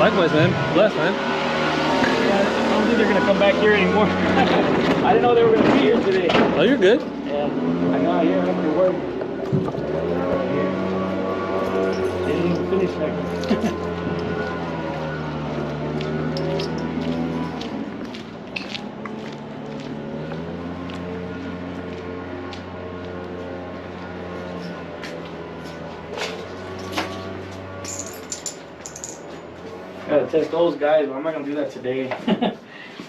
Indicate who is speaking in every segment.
Speaker 1: Likewise, man. Bless, man.
Speaker 2: Yeah, I don't think they're gonna come back here anymore. I didn't know they were gonna be here today.
Speaker 1: Oh, you're good.
Speaker 2: Yeah, I got here after work. They didn't even finish like. Gotta test those guys, but I'm not gonna do that today.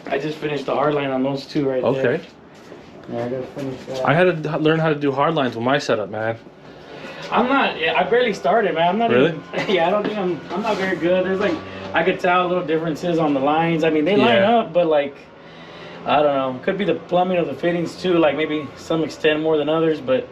Speaker 2: I just finished the hard line on those two right there.
Speaker 1: Okay.
Speaker 2: Yeah, I gotta finish that.
Speaker 1: I had to learn how to do hard lines with my setup, man.
Speaker 2: I'm not. Yeah, I barely started, man. I'm not
Speaker 1: really.
Speaker 2: Even, yeah, I don't think I'm not very good. There's like I could tell little differences on the lines. I mean, they line up, but like I don't know. Could be the plumbing of the fittings too. Like maybe some extend more than others, but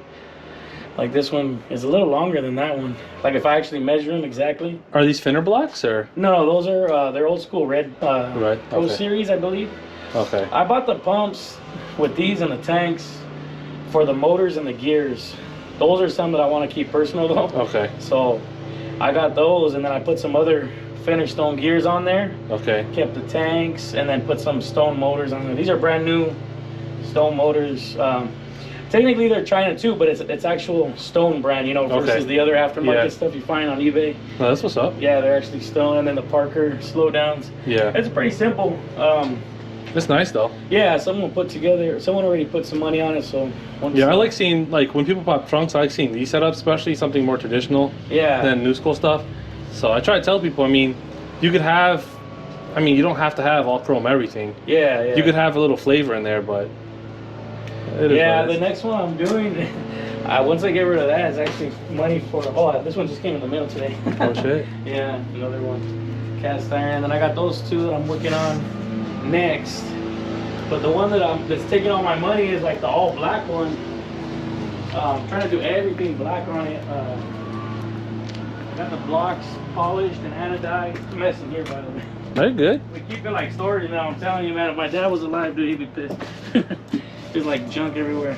Speaker 2: like this one is a little longer than that one. Like if I actually measure them exactly.
Speaker 1: Are these Finner blocks or?
Speaker 2: No, those are they're old school red
Speaker 1: right.
Speaker 2: Pro
Speaker 1: Okay.
Speaker 2: Series, I believe.
Speaker 1: Okay.
Speaker 2: I bought the pumps with these and the tanks for the motors and the gears. Those are some that I want to keep personal though.
Speaker 1: Okay.
Speaker 2: So I got those, and then I put some other finished stone gears on there.
Speaker 1: Okay.
Speaker 2: Kept the tanks, and then put some stone motors on there. These are brand new stone motors. Technically they're China too, but it's actual stone brand, you know, versus the other aftermarket stuff you find on eBay.
Speaker 1: No, that's what's up.
Speaker 2: Yeah, they're actually stone, and then the Parker slowdowns.
Speaker 1: Yeah.
Speaker 2: It's pretty simple.
Speaker 1: It's nice though.
Speaker 2: Yeah, someone already put some money on it, so.
Speaker 1: Yeah, I like seeing, like, when people pop trunks, I like seeing these setups, especially something more traditional than new school stuff. So I try to tell people, I mean, you could have, I mean, you don't have to have all chrome everything.
Speaker 2: Yeah, yeah.
Speaker 1: You could have a little flavor in there, but
Speaker 2: yeah, the next one I'm doing, once I get rid of that, it's actually money for, this one just came in the mail today.
Speaker 1: Oh shit.
Speaker 2: Yeah, another one. Cast iron. Then I got those two that I'm working on next. But the one that's taking all my money is like the all black one. I'm trying to do everything black on it. I got the blocks polished and anodized. It's a mess in here, by the way.
Speaker 1: Very good.
Speaker 2: We keep it like storage now. I'm telling you, man, if my dad was alive, dude, he'd be pissed. There's like junk everywhere.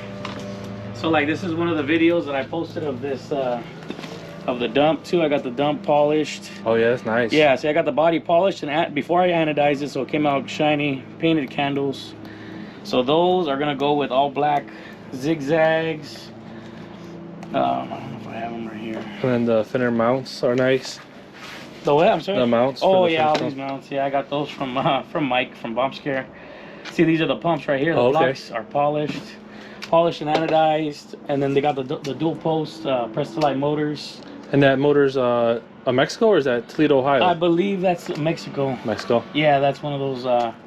Speaker 2: So like this is one of the videos that I posted of this of the dump too. I got the dump polished.
Speaker 1: Oh yeah, that's nice.
Speaker 2: Yeah, see I got the body polished and before I anodized it, so it came out shiny, painted candles. So those are gonna go with all black zigzags. I don't know if I have them right here.
Speaker 1: And then the Finner mounts are nice.
Speaker 2: The what? I'm sorry?
Speaker 1: The mounts.
Speaker 2: Oh yeah, all these mounts. Yeah, I got those from Mike from Bomb Scare. See, these are the pumps right here. The blocks are polished and anodized, and then they got the dual post Prestolite motors.
Speaker 1: And that motor's a Mexico, or is that Toledo, Ohio?
Speaker 2: I believe that's Mexico.
Speaker 1: Mexico.
Speaker 2: Yeah, that's one of those.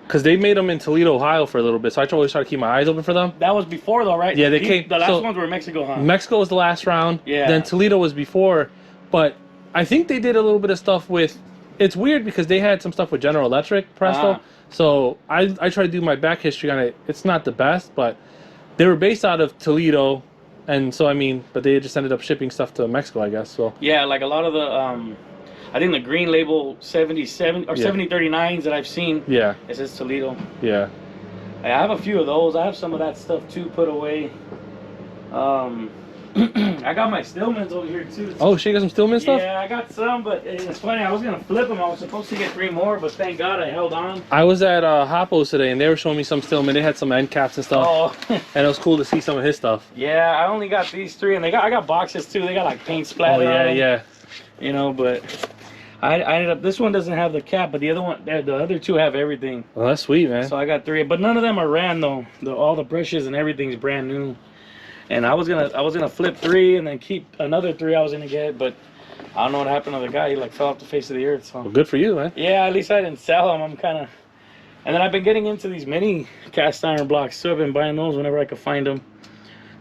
Speaker 1: Because they made them in Toledo, Ohio for a little bit, so I always try to keep my eyes open for them.
Speaker 2: That was before though, right?
Speaker 1: Yeah, they came.
Speaker 2: The last ones were Mexico, huh?
Speaker 1: Mexico was the last round.
Speaker 2: Yeah.
Speaker 1: Then Toledo was before, but I think they did a little bit of stuff with. It's weird because they had some stuff with General Electric Presto. So I try to do my back history on it. It's not the best, but they were based out of Toledo, and so I mean, but they just ended up shipping stuff to Mexico, I guess. So
Speaker 2: yeah, like a lot of the I think the green label 77 or 7039s that I've seen.
Speaker 1: Yeah.
Speaker 2: It says Toledo.
Speaker 1: Yeah.
Speaker 2: I have a few of those. I have some of that stuff too put away. I got my Stillmans over here too.
Speaker 1: Oh, she got some Stillman stuff?
Speaker 2: Yeah, I got some, but it's funny. I was gonna flip them. I was supposed to get 3 more, but thank God I held on.
Speaker 1: I was at Hoppo's today, and they were showing me some Stillman. They had some end caps and stuff.
Speaker 2: Oh.
Speaker 1: And it was cool to see some of his stuff.
Speaker 2: Yeah, I only got these 3, and I got boxes too. They got like paint splatter.
Speaker 1: Oh yeah,
Speaker 2: on them,
Speaker 1: yeah.
Speaker 2: You know, but I ended up. This one doesn't have the cap, but the other 2 have everything.
Speaker 1: Well, that's sweet, man.
Speaker 2: So I got 3, but none of them are ran though. All the brushes and everything's brand new. And I was gonna flip 3 and then keep another 3 I was gonna get, but I don't know what happened to the guy. He like fell off the face of the earth. So
Speaker 1: Well, good for you, man.
Speaker 2: yeah, at least I didn't sell them. I'm kind of, and then I've been getting into these mini cast iron blocks, so I've been buying those whenever I could find them.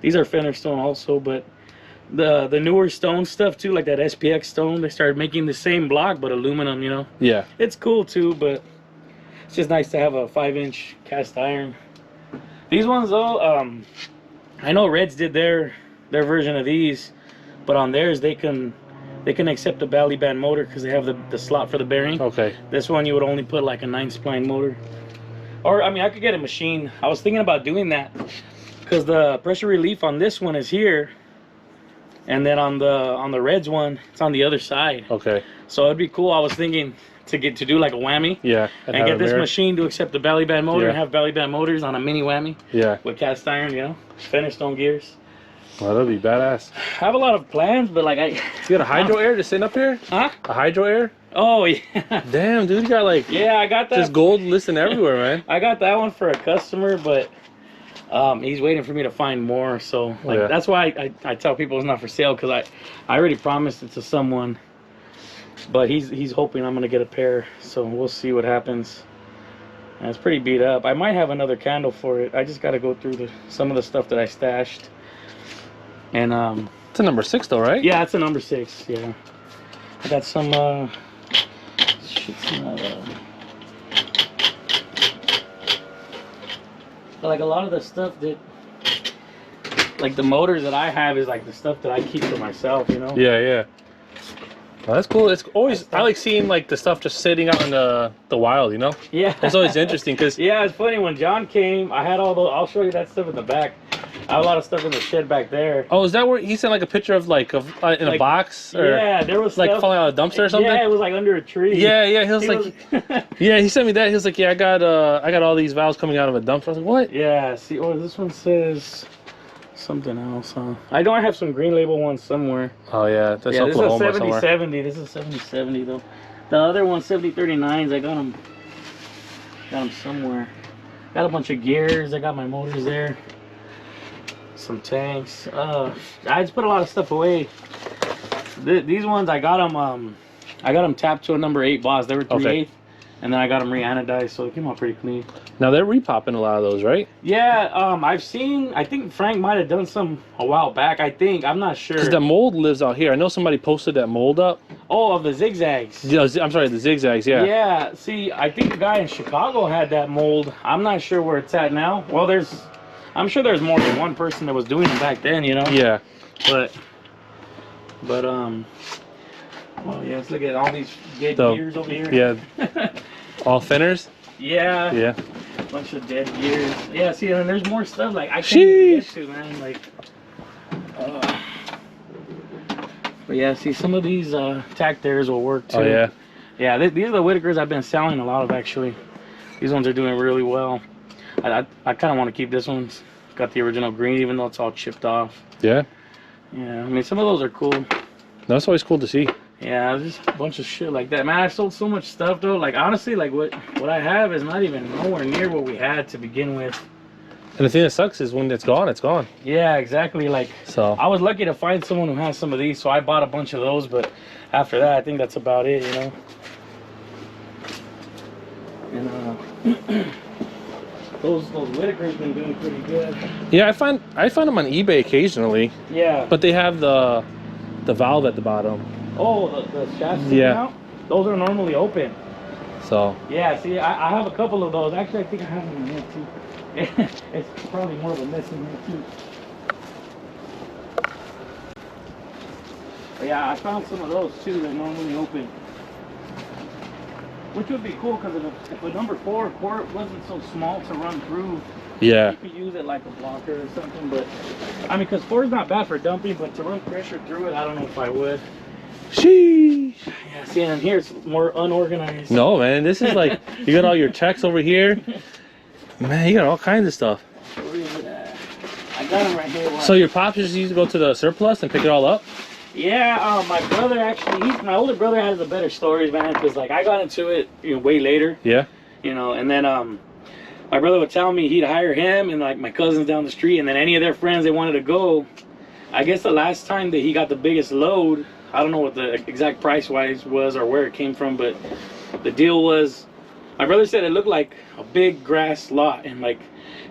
Speaker 2: These are Fenner stone also, but the newer stone stuff too, like that SPX stone, they started making the same block but aluminum. You know.
Speaker 1: Yeah.
Speaker 2: It's cool too, but it's just nice to have a 5-inch cast iron. These ones though, I know Reds did their version of these, but on theirs they can accept a belly band motor because they have the slot for the bearing.
Speaker 1: Okay.
Speaker 2: This one you would only put like a 9-spline motor, or I mean I could get a machine. I was thinking about doing that because the pressure relief on this one is here, and then on the Reds one it's on the other side.
Speaker 1: Okay.
Speaker 2: So it'd be cool. I was thinking to do like a whammy.
Speaker 1: Yeah.
Speaker 2: And get this machine to accept the belly band motor and have belly band motors on a mini whammy.
Speaker 1: Yeah.
Speaker 2: With cast iron, you know, finished on gears.
Speaker 1: Well, that'd be badass.
Speaker 2: I have a lot of plans, but like
Speaker 1: You got a hydro air just sitting up here?
Speaker 2: Huh?
Speaker 1: A hydro air?
Speaker 2: Oh yeah.
Speaker 1: Damn, dude, you got like
Speaker 2: Yeah, I got that.
Speaker 1: just gold listing everywhere, man.
Speaker 2: I got that one for a customer, but he's waiting for me to find more. So like that's why I tell people it's not for sale, because I already promised it to someone, but he's hoping I'm gonna get a pair. So we'll see what happens. And it's pretty beat up. I might have another candle for it. I just got to go through some of the stuff that I stashed. And
Speaker 1: it's a number 6 though, right?
Speaker 2: yeah, it's a number 6. Yeah, I got some like a lot of the stuff that, like the motors that I have, is like the stuff that I keep for myself, you know.
Speaker 1: Yeah, yeah. Well, that's cool. It's always, I like seeing like the stuff just sitting out in the wild, you know.
Speaker 2: Yeah,
Speaker 1: it's always interesting because
Speaker 2: yeah, it's funny when John came. I had all those. I'll show you that stuff in the back. I have a lot of stuff in the shed back there.
Speaker 1: Oh, is that where he sent like a picture of like in a box? Or,
Speaker 2: yeah, there was
Speaker 1: like
Speaker 2: stuff,
Speaker 1: falling out of a dumpster or something.
Speaker 2: Yeah, it was like under a tree.
Speaker 1: Yeah, yeah. He was like, yeah, he sent me that. He was like, yeah, I got all these valves coming out of a dumpster. I was like, what?
Speaker 2: Yeah. See, oh, this one says something else, huh? I know I have some green label ones somewhere.
Speaker 1: Oh yeah, that's
Speaker 2: yeah, this is a
Speaker 1: Oklahoma
Speaker 2: 7070. This is a 7070 though. The other one 7039s. I got them somewhere. Got a bunch of gears. I got my motors there. Some tanks. I just put a lot of stuff away. These ones I got them tapped to a number 8 boss. They were 3/8, and then I got them re-anodized, so they came out pretty clean.
Speaker 1: Now they're repopping a lot of those, right?
Speaker 2: Yeah, I've seen. I think Frank might have done some a while back. I'm not sure.
Speaker 1: Because the mold lives out here. I know somebody posted that mold up.
Speaker 2: Oh, of the zigzags.
Speaker 1: Yeah, I'm sorry, the zigzags. Yeah.
Speaker 2: Yeah. See, I think the guy in Chicago had that mold. I'm not sure where it's at now. Well, I'm sure there's more than one person that was doing it back then, you know.
Speaker 1: Yeah.
Speaker 2: But well, yeah, let's look at all these dead gears over here.
Speaker 1: Yeah. All thinners.
Speaker 2: Yeah.
Speaker 1: Yeah.
Speaker 2: Bunch of dead gears. Yeah. See, and there's more stuff like I can't even get to, man. Like. But yeah, see, some of these tack theirs will work too.
Speaker 1: Oh yeah.
Speaker 2: Yeah, these are the Whitakers I've been selling a lot of actually. These ones are doing really well. I kind of want to keep this one. It's got the original green, even though it's all chipped off.
Speaker 1: Yeah.
Speaker 2: Yeah, I mean, some of those are cool.
Speaker 1: That's always cool to see.
Speaker 2: Yeah, just a bunch of shit like that. Man, I sold so much stuff though. Like honestly, like what I have is not even nowhere near what we had to begin with.
Speaker 1: And the thing that sucks is when it's gone, it's gone.
Speaker 2: Yeah, exactly. Like, so I was lucky to find someone who has some of these, so I bought a bunch of those. But after that, I think that's about it, you know. And those Whitakers been doing pretty good.
Speaker 1: Yeah, I find them on eBay occasionally.
Speaker 2: Yeah.
Speaker 1: But they have the valve at the bottom.
Speaker 2: Oh, the shafts sticking out? Those are normally open.
Speaker 1: So.
Speaker 2: Yeah, see, I have a couple of those. Actually, I think I have them in here too. It's probably more of a mess in here too. But yeah, I found some of those too that normally open. Which would be cool because if a number 4 quart wasn't so small to run through,
Speaker 1: yeah,
Speaker 2: you could use it like a blocker or something. But I mean, because 4 is not bad for dumping, but to run pressure through it, I don't know if I would.
Speaker 1: Sheesh.
Speaker 2: Yeah, see, and here it's more unorganized.
Speaker 1: No, man, this is like you got all your checks over here. Man, you got all kinds of stuff.
Speaker 2: Where is it at? I got them right here. Watch.
Speaker 1: So your pops just used to go to the surplus and pick it all up?
Speaker 2: Yeah, my brother actually, my older brother has the better stories, man, because like I got into it, you know, way later.
Speaker 1: Yeah.
Speaker 2: You know, and then my brother would tell me he'd hire him and like my cousins down the street, and then any of their friends they wanted to go. I guess the last time that he got the biggest load, I don't know what the exact price wise was or where it came from, but the deal was, my brother said it looked like a big grass lot, and like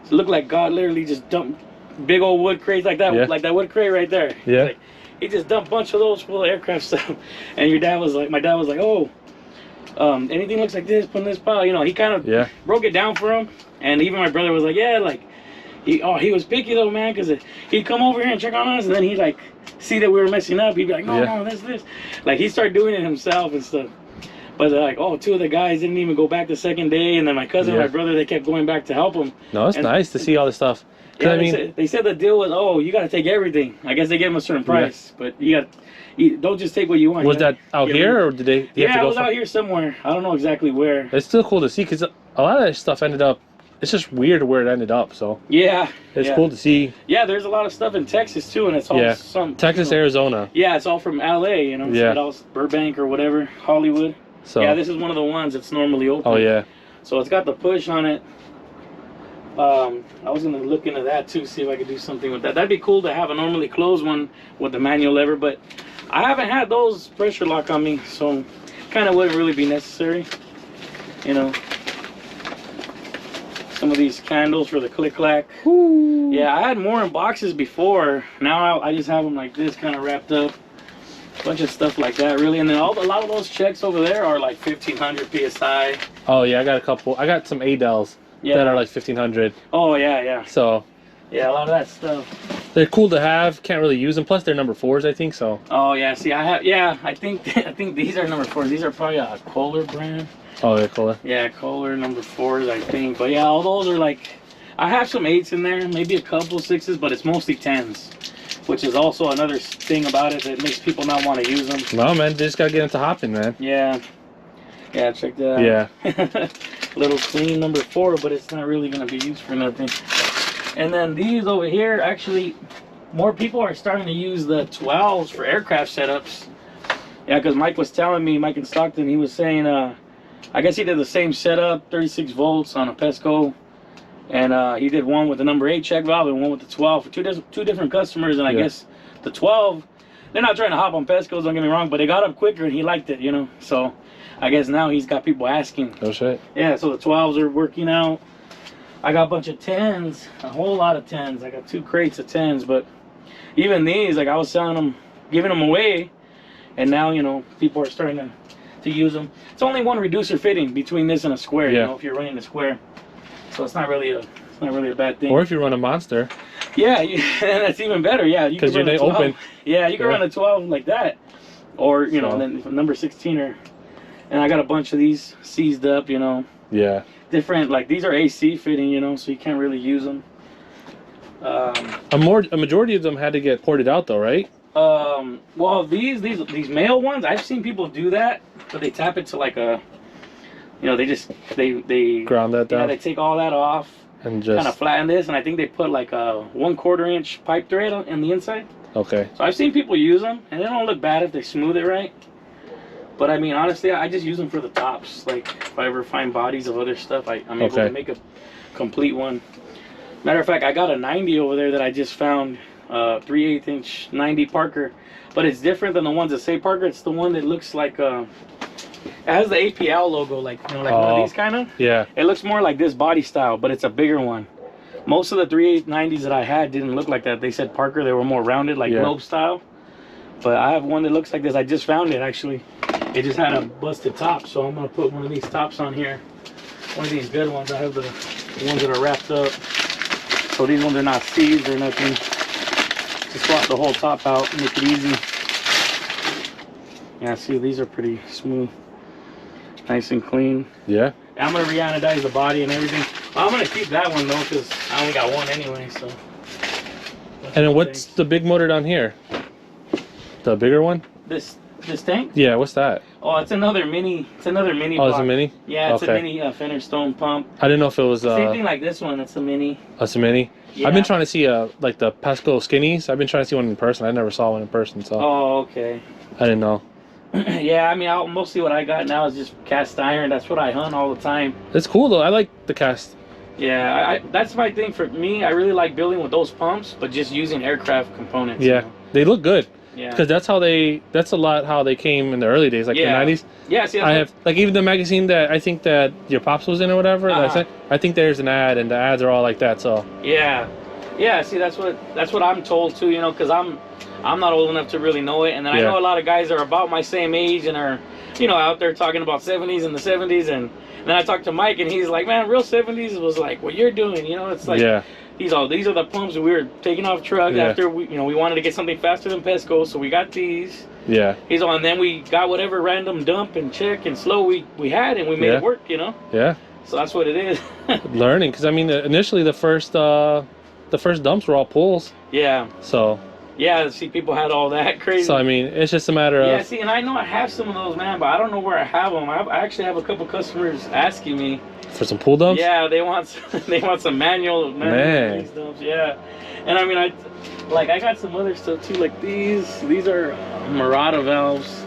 Speaker 2: it looked like God literally just dumped big old wood crates like that, like that wood crate right there.
Speaker 1: Yeah.
Speaker 2: Like, he just dumped a bunch of those full of aircraft stuff, and my dad was like, oh, anything looks like this, put in this pile. You know, he kind of broke it down for him, and even my brother was like, yeah, like he was picky though, man, because he'd come over here and check on us, and then he'd like see that we were messing up. He'd be like, no, this. Like he started doing it himself and stuff. But they're like, oh, two of the guys didn't even go back the second day, and then my cousin and my brother, they kept going back to help them.
Speaker 1: No, it's nice to see all this stuff.
Speaker 2: Yeah, they said the deal was, oh, you got to take everything. I guess they gave them a certain price, but don't just take what you want.
Speaker 1: Was that out here, or did they?
Speaker 2: Yeah, it was out here somewhere. I don't know exactly where.
Speaker 1: It's still cool to see because a lot of that stuff ended up. It's just weird where it ended up. So
Speaker 2: yeah,
Speaker 1: it's cool to see.
Speaker 2: Yeah, there's a lot of stuff in Texas too, and it's all
Speaker 1: Texas, Arizona.
Speaker 2: Yeah, it's all from LA. You know, yeah, all Burbank or whatever, Hollywood. So yeah, this is one of the ones that's normally open.
Speaker 1: Oh yeah.
Speaker 2: So it's got the push on it. I was gonna look into that too, see if I could do something with that. That'd be cool to have a normally closed one with the manual lever, but I haven't had those pressure lock on me, so kind of wouldn't really be necessary. You know, some of these candles for the click clack. Yeah, I had more in boxes before. Now I just have them like this, kind of wrapped up. Bunch of stuff like that, really. And then a lot of those checks over there are like 1500 psi.
Speaker 1: Oh yeah, I got a couple. I got some Adels that are like 1500.
Speaker 2: Oh yeah.
Speaker 1: So
Speaker 2: yeah, a lot of that stuff.
Speaker 1: They're cool to have. Can't really use them. Plus they're number 4s, I think. So.
Speaker 2: Oh yeah. See, I have. Yeah, I think these are number 4s. These are probably a Kohler brand.
Speaker 1: Oh yeah, Kohler.
Speaker 2: Yeah, Kohler number 4s, I think. But yeah, all those are like. I have some 8s in there, maybe a couple 6s, but it's mostly 10s. Which is also another thing about it that makes people not want to use them.
Speaker 1: No, man, they just gotta get into hopping, man.
Speaker 2: Yeah. Yeah, check that out.
Speaker 1: Yeah.
Speaker 2: Little clean number 4, but it's not really gonna be used for nothing. And then these over here, actually, more people are starting to use the 12s for aircraft setups. Yeah, because Mike was telling me, Mike in Stockton, he was saying, I guess he did the same setup, 36 volts on a Pesco. And he did one with the number 8 check valve and one with the 12 for two different customers. And I guess the 12, they're not trying to hop on Pescos, don't get me wrong, but they got up quicker and he liked it, you know. So I guess now he's got people asking.
Speaker 1: Oh shit.
Speaker 2: Yeah, so the 12s are working out. I got a bunch of 10s, a whole lot of 10s. I got 2 crates of 10s, but even these, like I was selling them, giving them away, and now, you know, people are starting to use them. It's only one reducer fitting between this and a square, you know, if you're running a square. So it's not really a bad thing.
Speaker 1: Or if you run a monster.
Speaker 2: Yeah, that's even better. Yeah, you can run
Speaker 1: they open.
Speaker 2: Yeah, you can run a 12 like that, or you know, then number 16 or. And I got a bunch of these seized up, you know.
Speaker 1: Yeah.
Speaker 2: Different, like these are AC fitting, you know, so you can't really use them.
Speaker 1: A majority of them had to get ported out, though, right?
Speaker 2: Well, these male ones, I've seen people do that, but they tap it to like a. You know, they
Speaker 1: ground that down.
Speaker 2: Yeah, they take all that off
Speaker 1: and just
Speaker 2: kind of flatten this, and I think they put like a 1/4 inch pipe thread on the inside.
Speaker 1: Okay.
Speaker 2: So I've seen people use them, and they don't look bad if they smooth it right. But I mean, honestly, I just use them for the tops. Like if I ever find bodies of other stuff, I'm able to make a complete one. Matter of fact, I got a 90 over there that I just found, 3/8 inch 90 Parker, but it's different than the ones that say Parker. It's the one that looks like it has the APL logo, like, you know, like one of these kind of.
Speaker 1: Yeah.
Speaker 2: It looks more like this body style, but it's a bigger one. Most of the 3/8 90s that I had didn't look like that. They said Parker, they were more rounded, like globe style. But I have one that looks like this. I just found it, actually. It just had a busted top, so I'm going to put one of these tops on here. One of these good ones. I have the ones that are wrapped up. So these ones are not seized or nothing. Just swap the whole top out, make it easy. Yeah, see, these are pretty smooth. Nice and clean.
Speaker 1: Yeah.
Speaker 2: I'm going to re-anodize the body and everything. I'm going to keep that one, though, because I only got one anyway, so.
Speaker 1: And then what's the big motor down here? The bigger one?
Speaker 2: This tank?
Speaker 1: Yeah, what's that?
Speaker 2: Oh, it's another mini. It's another mini.
Speaker 1: Oh, it's a mini?
Speaker 2: Yeah, it's a mini Fender Stone pump.
Speaker 1: I didn't know if it was
Speaker 2: same thing like this one. It's a mini.
Speaker 1: Oh, it's a mini?
Speaker 2: Yeah.
Speaker 1: I've been trying to see like the Pesco skinnies. I've been trying to see one in person. I never saw one in person, so.
Speaker 2: Oh, okay.
Speaker 1: I didn't know.
Speaker 2: Yeah, I mean, mostly what I got now is just cast iron. That's what I hunt all the time.
Speaker 1: It's cool though. I like the cast.
Speaker 2: Yeah, that's my thing. For me, I really like building with those pumps, but just using aircraft components.
Speaker 1: Yeah,
Speaker 2: you know?
Speaker 1: They look good.
Speaker 2: Yeah,
Speaker 1: because that's a lot how they came in the early days, like the 90s.
Speaker 2: Yeah, see,
Speaker 1: I have like even the magazine that I think that your pops was in or whatever. I think there's an ad, and the ads are all like that. So
Speaker 2: yeah, see, that's what I'm told too. You know, because I'm not old enough to really know it. And then I know a lot of guys are about my same age and are, you know, out there talking about 70s and the 70s. And then I talked to Mike and he's like, man, real 70s was like what you're doing. You know, it's like, these are the pumps that we were taking off truck after we, you know, we wanted to get something faster than Pesco. So we got these.
Speaker 1: Yeah.
Speaker 2: He's on. Then we got whatever random dump and check and slow we had and we made it work, you know?
Speaker 1: Yeah.
Speaker 2: So that's what it is.
Speaker 1: Learning. Because, I mean, initially the first dumps were all pulls.
Speaker 2: Yeah.
Speaker 1: So.
Speaker 2: Yeah, see, people had all that crazy.
Speaker 1: So, I mean, it's just a matter of...
Speaker 2: Yeah, see, and I know I have some of those, man, but I don't know where I have them. I actually have a couple customers asking me.
Speaker 1: For some pull dumps?
Speaker 2: Yeah, they want some manual dumps, yeah. And I mean, I got some other stuff too, like these. These are Murata valves.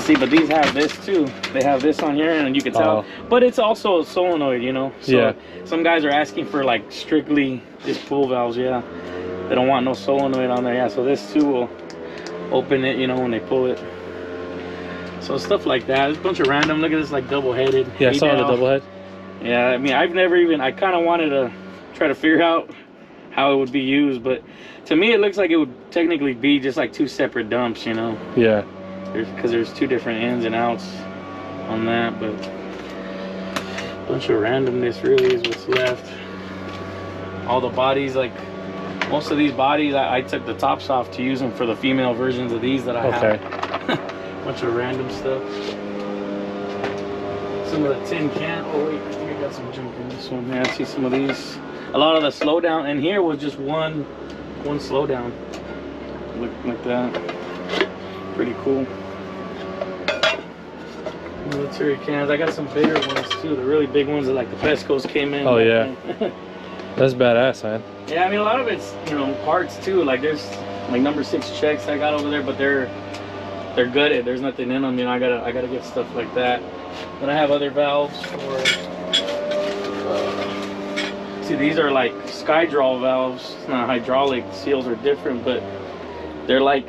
Speaker 2: See, but these have this too. They have this on here, and you can tell. But it's also a solenoid, you know? So some guys are asking for like strictly just pull valves, yeah. They don't want no solenoid on there, yeah. So this too will open it, you know, when they pull it. So stuff like that. There's a bunch of random. Look at this, like double-headed.
Speaker 1: Yeah, I saw the double head.
Speaker 2: Yeah, I mean, I've never even. I kind of wanted to try to figure out how it would be used, but to me, it looks like it would technically be just like two separate dumps, you know?
Speaker 1: Yeah.
Speaker 2: Because there's two different ins and outs on that, but a bunch of randomness really is what's left. All the bodies, like most of these bodies, I took the tops off to use them for the female versions of these that I have. Bunch of random stuff. Some of the tin can. Oh wait, I think I got some junk in this one. Yeah, I see some of these. A lot of the slowdown in here was just one slowdown. Look like that. Pretty cool. Military cans. I got some bigger ones too. The really big ones that like the Pescos came in.
Speaker 1: Oh yeah. That's badass, man.
Speaker 2: Yeah, I mean a lot of it's, you know, parts too. Like there's like number 6 checks I got over there, but they're gutted. There's nothing in them. You know, I gotta get stuff like that. Then I have other valves for. See, these are like sky draw valves. It's not hydraulic. Seals are different, but they're like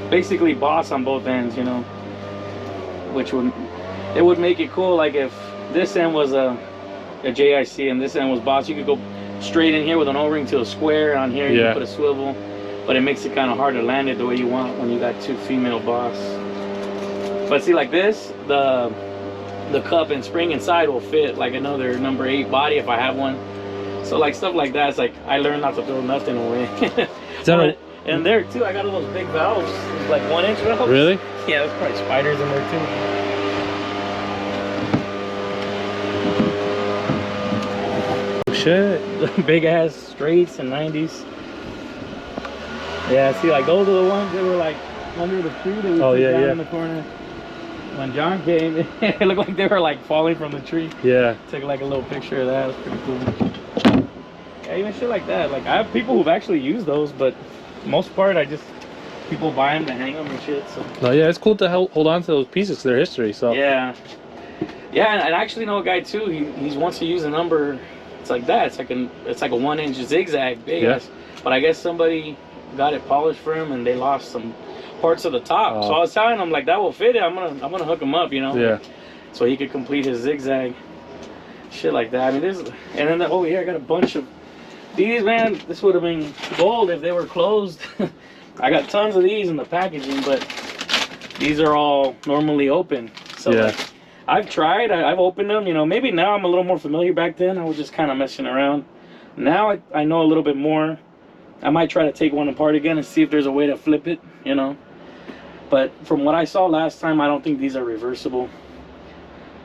Speaker 2: basically Boss on both ends. You know, which would make it cool. Like if this end was a JIC and this end was Boss, you could go straight in here with an O-ring to a square. On here, you can put a swivel. But it makes it kind of hard to land it the way you want when you got two female Boss. But see, like this, the cup and spring inside will fit like another number 8 body if I have one. So like stuff like that, it's like I learned not to throw nothing away. And there too, I got all those big valves, like 1-inch valves.
Speaker 1: Really?
Speaker 2: Yeah, there's probably spiders in there too.
Speaker 1: Oh shit.
Speaker 2: Big ass straights and 90s. Yeah, see, like those are the ones that were like under the tree that we put down in the corner. When John came, it looked like they were like falling from the tree.
Speaker 1: Yeah.
Speaker 2: Took like a little picture of that. It was pretty cool. Yeah, even shit like that. Like I have people who've actually used those, but most part people buy them to hang them and shit. So.
Speaker 1: No, yeah, it's cool to hold on to those pieces to their history. So.
Speaker 2: Yeah. Yeah, and I actually know a guy too. He wants to use a number. It's like that. It's like a 1-inch zigzag big. Yeah. But I guess somebody got it polished for him and they lost some parts of the top. So I was telling him like that will fit it. I'm gonna hook him up, you know.
Speaker 1: Yeah.
Speaker 2: So he could complete his zigzag. Shit like that. I mean, and then over here I got a bunch of these, man. This would have been gold if they were closed. I got tons of these in the packaging, but these are all normally open. So like, I've tried. I've opened them. You know, maybe now I'm a little more familiar. Back then I was just kind of messing around. Now I know a little bit more. I might try to take one apart again and see if there's a way to flip it, you know. But from what I saw last time, I don't think these are reversible.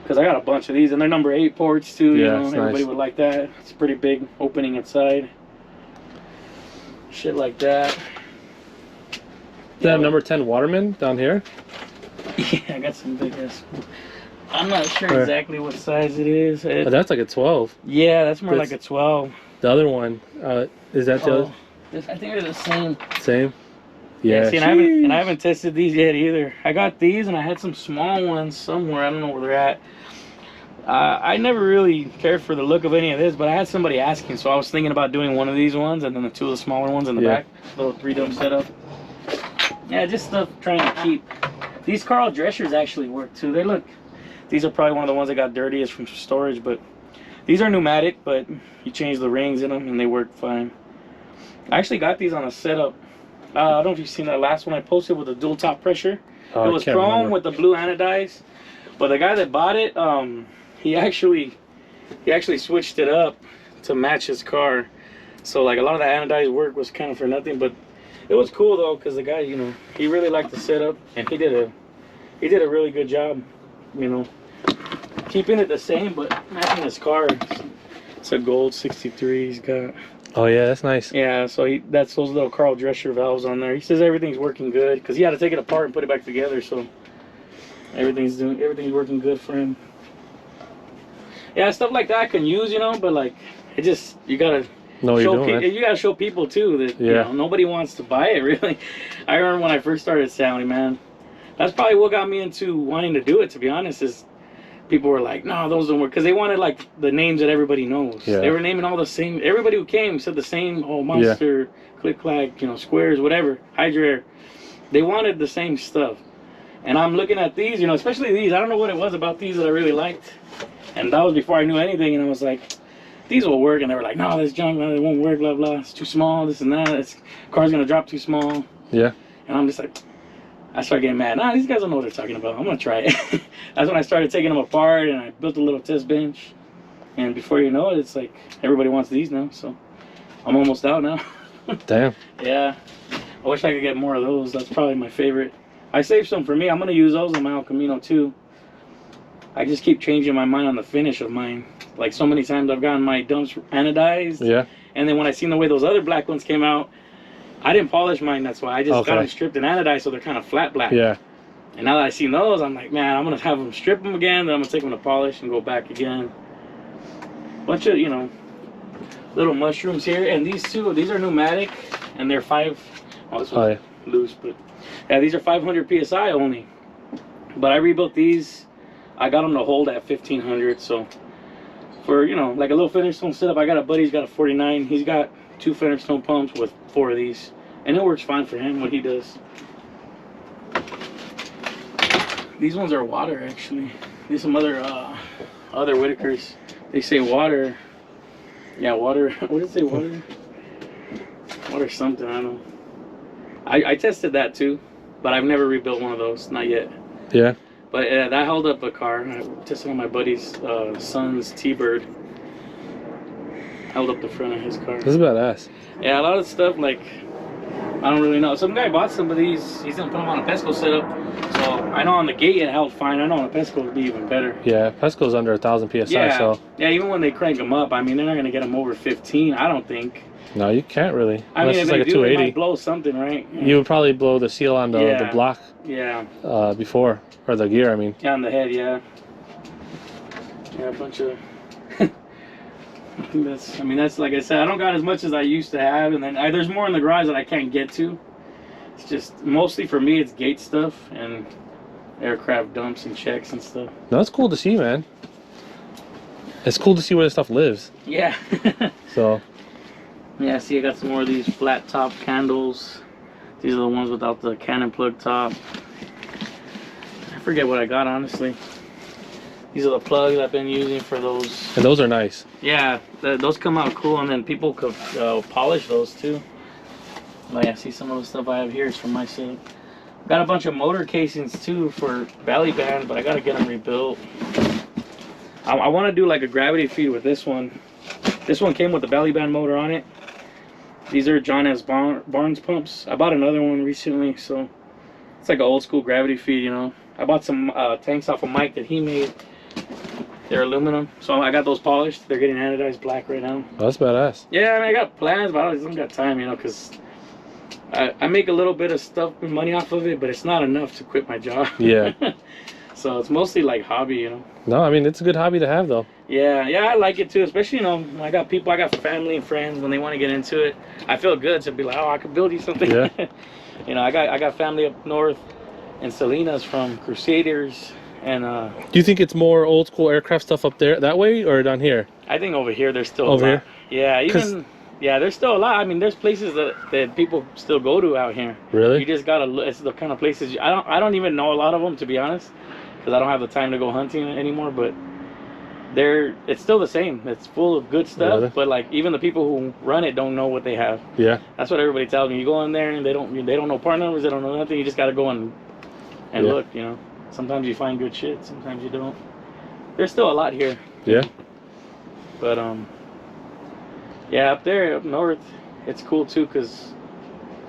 Speaker 2: Because I got a bunch of these, and they're number 8 ports too, you know. Everybody would like that. It's a pretty big opening inside. Shit like that.
Speaker 1: That number 10 Waterman down here?
Speaker 2: Yeah, I got some big ass. I'm not sure exactly what size it is.
Speaker 1: Oh, that's like a 12.
Speaker 2: Yeah, that's more like a 12.
Speaker 1: The other one, is that the other?
Speaker 2: I think they're the same.
Speaker 1: Same? Yeah.
Speaker 2: See, and I haven't tested these yet either. I got these and I had some small ones somewhere. I don't know where they're at. I never really cared for the look of any of this, but I had somebody asking, so I was thinking about doing one of these ones and then the 2 of the smaller ones in the back. Little 3-dump setup. Yeah, just stuff trying to keep. These Carl Dreschers actually work too. These are probably one of the ones that got dirtiest from storage, but these are pneumatic, but you change the rings in them and they work fine. I actually got these on a setup I don't know if you've seen that last one I posted with the dual top pressure.
Speaker 1: Oh,
Speaker 2: It was
Speaker 1: I can't
Speaker 2: chrome
Speaker 1: remember.
Speaker 2: with the blue anodized, but the guy that bought it, he actually switched it up to match his car. So like a lot of the anodized work was kind of for nothing, but it was cool though because the guy, you know, he really liked the setup and he did a really good job, you know, keeping it the same but matching his car. It's a gold 63 he's got.
Speaker 1: Oh yeah, that's nice.
Speaker 2: Yeah, so that's those little Carl Drescher valves on there. He says everything's working good because he had to take it apart and put it back together. So everything's working good for him. Yeah, stuff like that I can use, you know, but like it just you gotta show people too that you know nobody wants to buy it really. I remember when I first started sounding, man. That's probably what got me into wanting to do it. To be honest, is people were like, no, those don't work. Because they wanted, like, the names that everybody knows.
Speaker 1: Yeah.
Speaker 2: They were naming all the same. Everybody who came said the same, Monster, Click Clack, you know, Squares, whatever, Hydra Air. They wanted the same stuff. And I'm looking at these, you know, especially these. I don't know what it was about these that I really liked. And that was before I knew anything. And I was like, these will work. And they were like, no, this junk, no, it won't work, blah, blah. It's too small, this and that. Car's going to drop too small.
Speaker 1: Yeah.
Speaker 2: And I'm just like... I started getting mad. Nah, these guys don't know what they're talking about. I'm gonna try it. That's when I started taking them apart and I built a little test bench. And before you know it, it's like everybody wants these now. So I'm almost out now.
Speaker 1: Damn.
Speaker 2: Yeah. I wish I could get more of those. That's probably my favorite. I saved some for me. I'm gonna use those on my El Camino too. I just keep changing my mind on the finish of mine. Like so many times I've gotten my dumps anodized.
Speaker 1: Yeah.
Speaker 2: And then when I seen the way those other black ones came out, I didn't polish mine, that's why. I just got them stripped and anodized, so they're kind of flat black.
Speaker 1: Yeah.
Speaker 2: And now that I seen those, I'm like, man, I'm going to have them strip them again, then I'm going to take them to polish and go back again. Bunch of, you know, little mushrooms here. And these two, these are pneumatic, and they're this one's loose, but yeah, these are 500 PSI only. But I rebuilt these. I got them to hold at 1500, so for, you know, like a little finish stone setup, I got a buddy, he's got a 49. He's got 2 finish stone pumps with 4 of these, and it works fine for him what he does. These ones are water actually. These some other Whitakers. They say water. Yeah, water. What did it say? Water. Water something. I don't know. I tested that too, but I've never rebuilt one of those. Not yet.
Speaker 1: Yeah.
Speaker 2: But that held up a car. I tested on my buddy's son's T-Bird. Held up the front of his car.
Speaker 1: This is badass.
Speaker 2: Yeah, a lot of stuff like I don't really know. Some guy bought some of these. He's gonna put them on a Pesco setup. So I know on the gate it held fine. I know on a Pesco would be even better.
Speaker 1: Yeah, Pesco's under 1,000 psi.
Speaker 2: Yeah.
Speaker 1: So
Speaker 2: Yeah, even when they crank them up, I mean they're not gonna get them over 15. I don't think.
Speaker 1: no, you can't really.
Speaker 2: I mean,
Speaker 1: Unless
Speaker 2: if
Speaker 1: it's
Speaker 2: they
Speaker 1: like a
Speaker 2: do, they
Speaker 1: 280.
Speaker 2: might blow something, right? Yeah.
Speaker 1: You would probably blow the seal on the block.
Speaker 2: Yeah.
Speaker 1: Before, or the gear. I mean.
Speaker 2: Yeah, on the head. Yeah. Yeah, a bunch of. I think that's. I mean, that's like I said. I don't got as much as I used to have, and then there's more in the garage that I can't get to. It's just mostly for me. It's gate stuff and aircraft dumps and checks and stuff.
Speaker 1: No, it's cool to see, man. It's cool to see where this stuff lives.
Speaker 2: Yeah.
Speaker 1: So.
Speaker 2: Yeah. See, I got some more of these flat top candles. These are the ones without the cannon plug top. I forget what I got honestly. These are the plugs I've been using for those.
Speaker 1: And those are nice.
Speaker 2: Yeah, those come out cool, and then people could polish those too. But yeah, see some of the stuff I have here is from my setup. Got a bunch of motor casings too for valley band, but I gotta get them rebuilt. I want to do like a gravity feed with this one. This one came with the valley band motor on it. These are John S. Barnes pumps. I bought another one recently, so it's like an old school gravity feed, you know. I bought some tanks off of Mike that he made. They're aluminum, so I got those polished. They're getting anodized black right now.
Speaker 1: Oh, that's badass.
Speaker 2: Yeah, I mean, I got plans, but I just don't got time, you know, because I make a little bit of stuff, money off of it, but it's not enough to quit my job.
Speaker 1: Yeah.
Speaker 2: So it's mostly like hobby, you know.
Speaker 1: No, I mean, it's a good hobby to have, though.
Speaker 2: Yeah, I like it too, especially, you know, I got people, I got family and friends when they want to get into it. I feel good to be like, oh, I could build you something.
Speaker 1: Yeah.
Speaker 2: You know, I got family up north in Salinas from Crusaders. And
Speaker 1: do you think it's more old school aircraft stuff up there that way or down here?
Speaker 2: I think over here there's still
Speaker 1: over
Speaker 2: a lot.
Speaker 1: here.
Speaker 2: Yeah, there's still a lot. I mean, there's places that people still go to out here.
Speaker 1: Really?
Speaker 2: You just gotta look. It's the kind of places I don't even know a lot of them, to be honest, because I don't have the time to go hunting anymore. But it's still the same. It's full of good stuff,
Speaker 1: Really?
Speaker 2: but like even the people who run it don't know what they have.
Speaker 1: Yeah.
Speaker 2: That's what everybody tells me. You go in there and they don't know part numbers, they don't know nothing. You just gotta go and look, you know. Sometimes you find good shit, sometimes you don't. There's still a lot here.
Speaker 1: Yeah.
Speaker 2: But yeah, up there up north, it's cool too because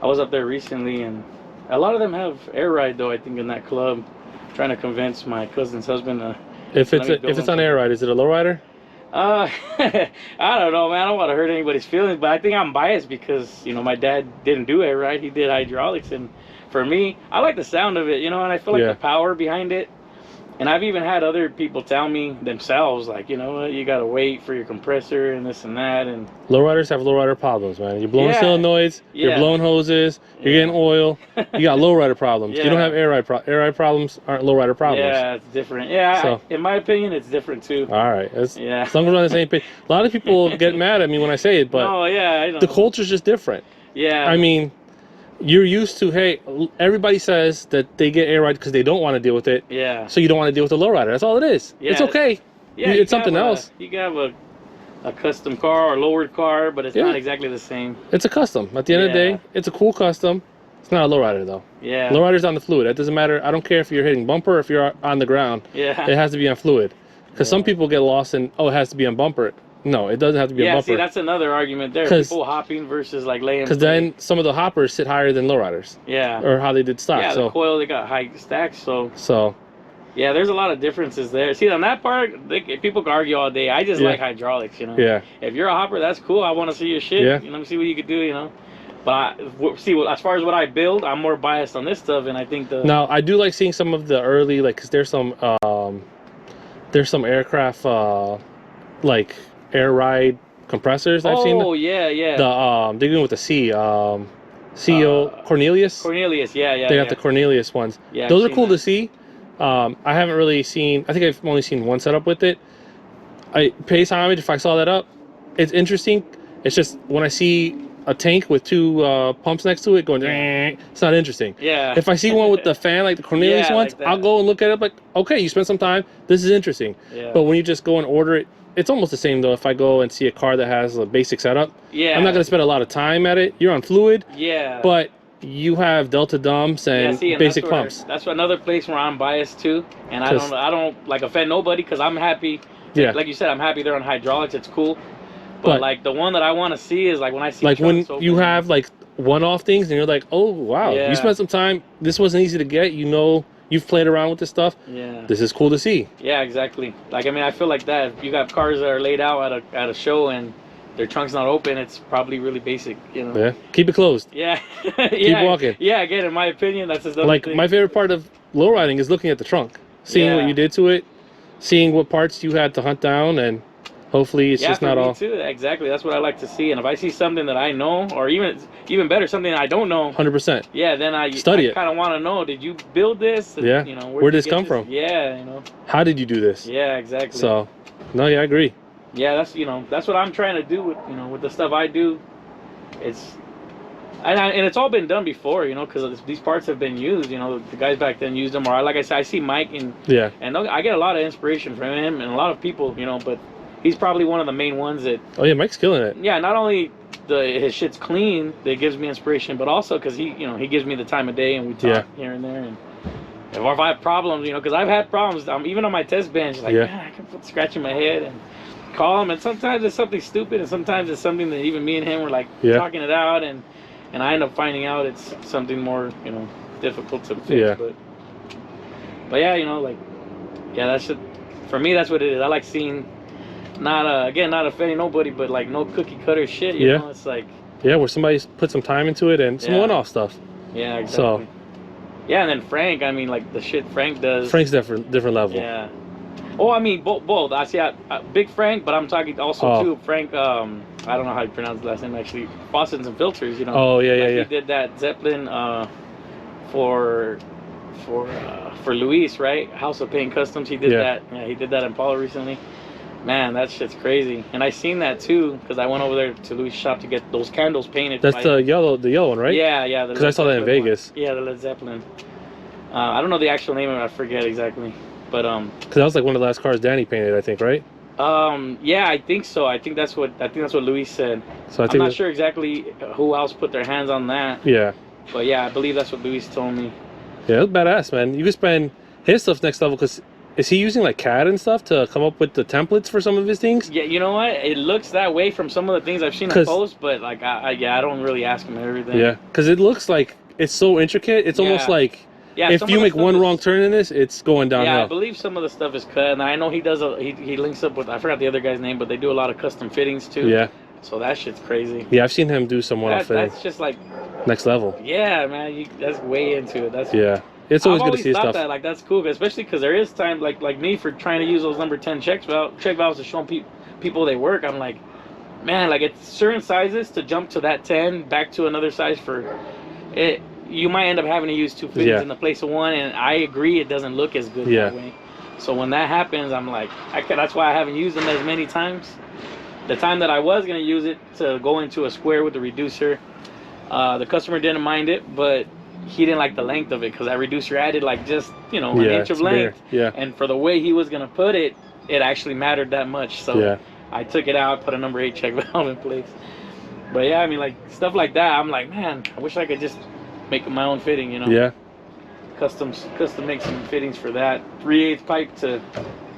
Speaker 2: I was up there recently and a lot of them have air ride though. I think in that club, trying to convince my cousin's husband to.
Speaker 1: If it's on air ride, is it a lowrider?
Speaker 2: I don't know, man. I don't want to hurt anybody's feelings, but I think I'm biased because you know my dad didn't do air ride; he did hydraulics, and for me, I like the sound of it, you know, and I feel like the power behind it. And I've even had other people tell me themselves, like, you know what, you gotta wait for your compressor and this and that. And
Speaker 1: lowriders have lowrider problems, man. You're blowing solenoids, you're blowing hoses, you're getting oil. You got lowrider problems. You don't have air ride problems aren't lowrider problems.
Speaker 2: Yeah, it's different. Yeah, so, in my opinion, it's different too.
Speaker 1: All right, as long as we're on the same page. A lot of people get mad at me when I say it, but
Speaker 2: I know.
Speaker 1: The culture's just different.
Speaker 2: Yeah.
Speaker 1: I mean, you're used to, hey, everybody says that they get air ride because they don't want to deal with it.
Speaker 2: Yeah.
Speaker 1: So you don't want to deal with the lowrider. That's all it is. Yeah. It's okay. Yeah. It's something else.
Speaker 2: You can have a custom car or lowered car, but it's not exactly the same.
Speaker 1: It's a custom. At the end of the day, it's a cool custom. It's not a lowrider though.
Speaker 2: Yeah.
Speaker 1: Lowrider's on the fluid. That doesn't matter. I don't care if you're hitting bumper or if you're on the ground.
Speaker 2: Yeah.
Speaker 1: It has to be on fluid. Because some people get lost in, it has to be on bumper. No, it doesn't have to be a bumper.
Speaker 2: Yeah, see, that's another argument there. People hopping versus like laying.
Speaker 1: Because then some of the hoppers sit higher than lowriders.
Speaker 2: Yeah.
Speaker 1: Or how they did stock.
Speaker 2: Yeah, the coil, they got high stacks,
Speaker 1: So.
Speaker 2: Yeah, there's a lot of differences there. See, on that part, people can argue all day. I just like hydraulics, you know.
Speaker 1: Yeah.
Speaker 2: If you're a hopper, that's cool. I want to see your shit.
Speaker 1: Yeah.
Speaker 2: You know, see what you could do, you know. But as far as what I build, I'm more biased on this stuff, and I think
Speaker 1: Now, I do like seeing some of the early, like, because there's some aircraft, like, air ride compressors I've seen.
Speaker 2: Oh, yeah.
Speaker 1: They're going with the CEO Cornelius.
Speaker 2: Cornelius, yeah.
Speaker 1: They got the Cornelius ones.
Speaker 2: Yeah,
Speaker 1: those are cool to see. I haven't really seen. I think I've only seen one setup with it. I pays homage if I saw that up. It's interesting. It's just when I see a tank with two pumps next to it going, it's not interesting.
Speaker 2: Yeah.
Speaker 1: If I see one with the fan like the Cornelius ones,
Speaker 2: like
Speaker 1: I'll go and look at it like, okay, you spent some time. This is interesting.
Speaker 2: Yeah.
Speaker 1: But when you just go and order it, it's almost the same though. If I go and see a car that has a basic setup, I'm not going to spend a lot of time at it. You're on fluid.
Speaker 2: Yeah.
Speaker 1: But you have delta dumps and basic pumps.
Speaker 2: That's another place where I'm biased too, and I don't like offend nobody because I'm happy. Like you said, I'm happy they're on hydraulics. It's cool. But like the one that I want to see is like when I see
Speaker 1: like when you have like one-off things and you're like, oh wow, you spent some time. This wasn't easy to get. You know, you've played around with this stuff.
Speaker 2: Yeah.
Speaker 1: This is cool to see.
Speaker 2: Yeah, exactly. Like I mean, I feel like that. If you got cars that are laid out at a show and their trunk's not open, it's probably really basic, you know.
Speaker 1: Yeah. Keep it closed.
Speaker 2: Yeah.
Speaker 1: Keep walking.
Speaker 2: Yeah. Again, in my opinion, that's just
Speaker 1: like thing. My favorite part of lowriding is looking at the trunk, seeing what you did to it, seeing what parts you had to hunt down, and hopefully it's just not all.
Speaker 2: Too. Exactly. That's what I like to see. And if I see something that I know, or even better, something I don't know,
Speaker 1: 100%.
Speaker 2: Yeah, then I
Speaker 1: study it.
Speaker 2: Kind of want to know. Did you build this?
Speaker 1: Yeah.
Speaker 2: You know,
Speaker 1: where did this come from?
Speaker 2: Yeah. You know.
Speaker 1: How did you do this?
Speaker 2: Yeah. Exactly.
Speaker 1: So, no, yeah, I agree.
Speaker 2: Yeah, that's what I'm trying to do with the stuff I do. It's and it's all been done before, you know, because these parts have been used. You know, the guys back then used them, or like I said, I see Mike and I get a lot of inspiration from him and a lot of people, you know, but he's probably one of the main ones that.
Speaker 1: Oh yeah, Mike's killing it.
Speaker 2: Yeah, not only his shit's clean that gives me inspiration, but also because he gives me the time of day and we talk here and there and. If I have problems, you know, because I've had problems, even on my test bench, like man, I can put scratching my head and. Call him, and sometimes it's something stupid, and sometimes it's something that even me and him were like talking it out, and I end up finding out it's something more, you know, difficult to fix. But yeah, you know, like that's just, for me, that's what it is. I like seeing, not offending nobody, but like no cookie cutter shit. You know, it's like
Speaker 1: where somebody's put some time into it and some one-off stuff.
Speaker 2: Yeah, exactly.
Speaker 1: So
Speaker 2: yeah, and then Frank, I mean, like the shit Frank does.
Speaker 1: Frank's different level.
Speaker 2: Yeah. Oh, I mean, both. I see Big Frank, but I'm talking also too Frank. I don't know how you pronounce the last name actually. Faucets and Filters, you know.
Speaker 1: Oh yeah.
Speaker 2: He did that Zeppelin for Luis, right? House of Pain Customs. He did that. Yeah, he did that in Paula recently. Man, that shit's crazy. And I seen that too because I went over there to Luis' shop to get those candles painted.
Speaker 1: That's the yellow one, right?
Speaker 2: Yeah.
Speaker 1: Because I saw that in Vegas.
Speaker 2: Yeah, the Led Zeppelin. I don't know the actual name of it. I forget exactly. But
Speaker 1: because that was like one of the last cars Danny painted, I think, right?
Speaker 2: Yeah, I think so. I think that's what Luis said.
Speaker 1: So I
Speaker 2: I'm
Speaker 1: think
Speaker 2: not sure exactly who else put their hands on that.
Speaker 1: Yeah.
Speaker 2: But yeah, I believe that's what Luis told me.
Speaker 1: Yeah, that's badass, man. You could spend his stuff next level because is he using like CAD and stuff to come up with the templates for some of his things?
Speaker 2: Yeah, you know what? It looks that way from some of the things I've seen him post, but like, I don't really ask him everything.
Speaker 1: Yeah, because it looks like it's so intricate. It's almost like if you make one wrong turn in this, it's going downhill.
Speaker 2: Yeah, I believe some of the stuff is cut, and I know he does. He links up with, I forgot the other guy's name, but they do a lot of custom fittings too.
Speaker 1: Yeah.
Speaker 2: So that shit's crazy.
Speaker 1: Yeah, I've seen him do some one-off fittings.
Speaker 2: That's just like
Speaker 1: next level.
Speaker 2: Yeah, man, that's way into it. That's
Speaker 1: It's always good to see stuff.
Speaker 2: Like that's cool, especially because there is time like me for trying to use those number 10 check valves to show people they work. I'm like, man, like it's certain sizes to jump to that 10 back to another size for it. You might end up having to use two fittings in the place of one, and I agree it doesn't look as good that way. So when that happens, I'm like, that's why I haven't used them as many times. The time that I was gonna use it to go into a square with the reducer, the customer didn't mind it, but he didn't like the length of it because that reducer added like just an inch of length. And for the way he was gonna put it, it actually mattered that much. So I took it out, put a number 8 check valve in place. But yeah, I mean, like stuff like that, I'm like, man, I wish I could just make my own fitting, custom make some fittings for that. 3/8 pipe to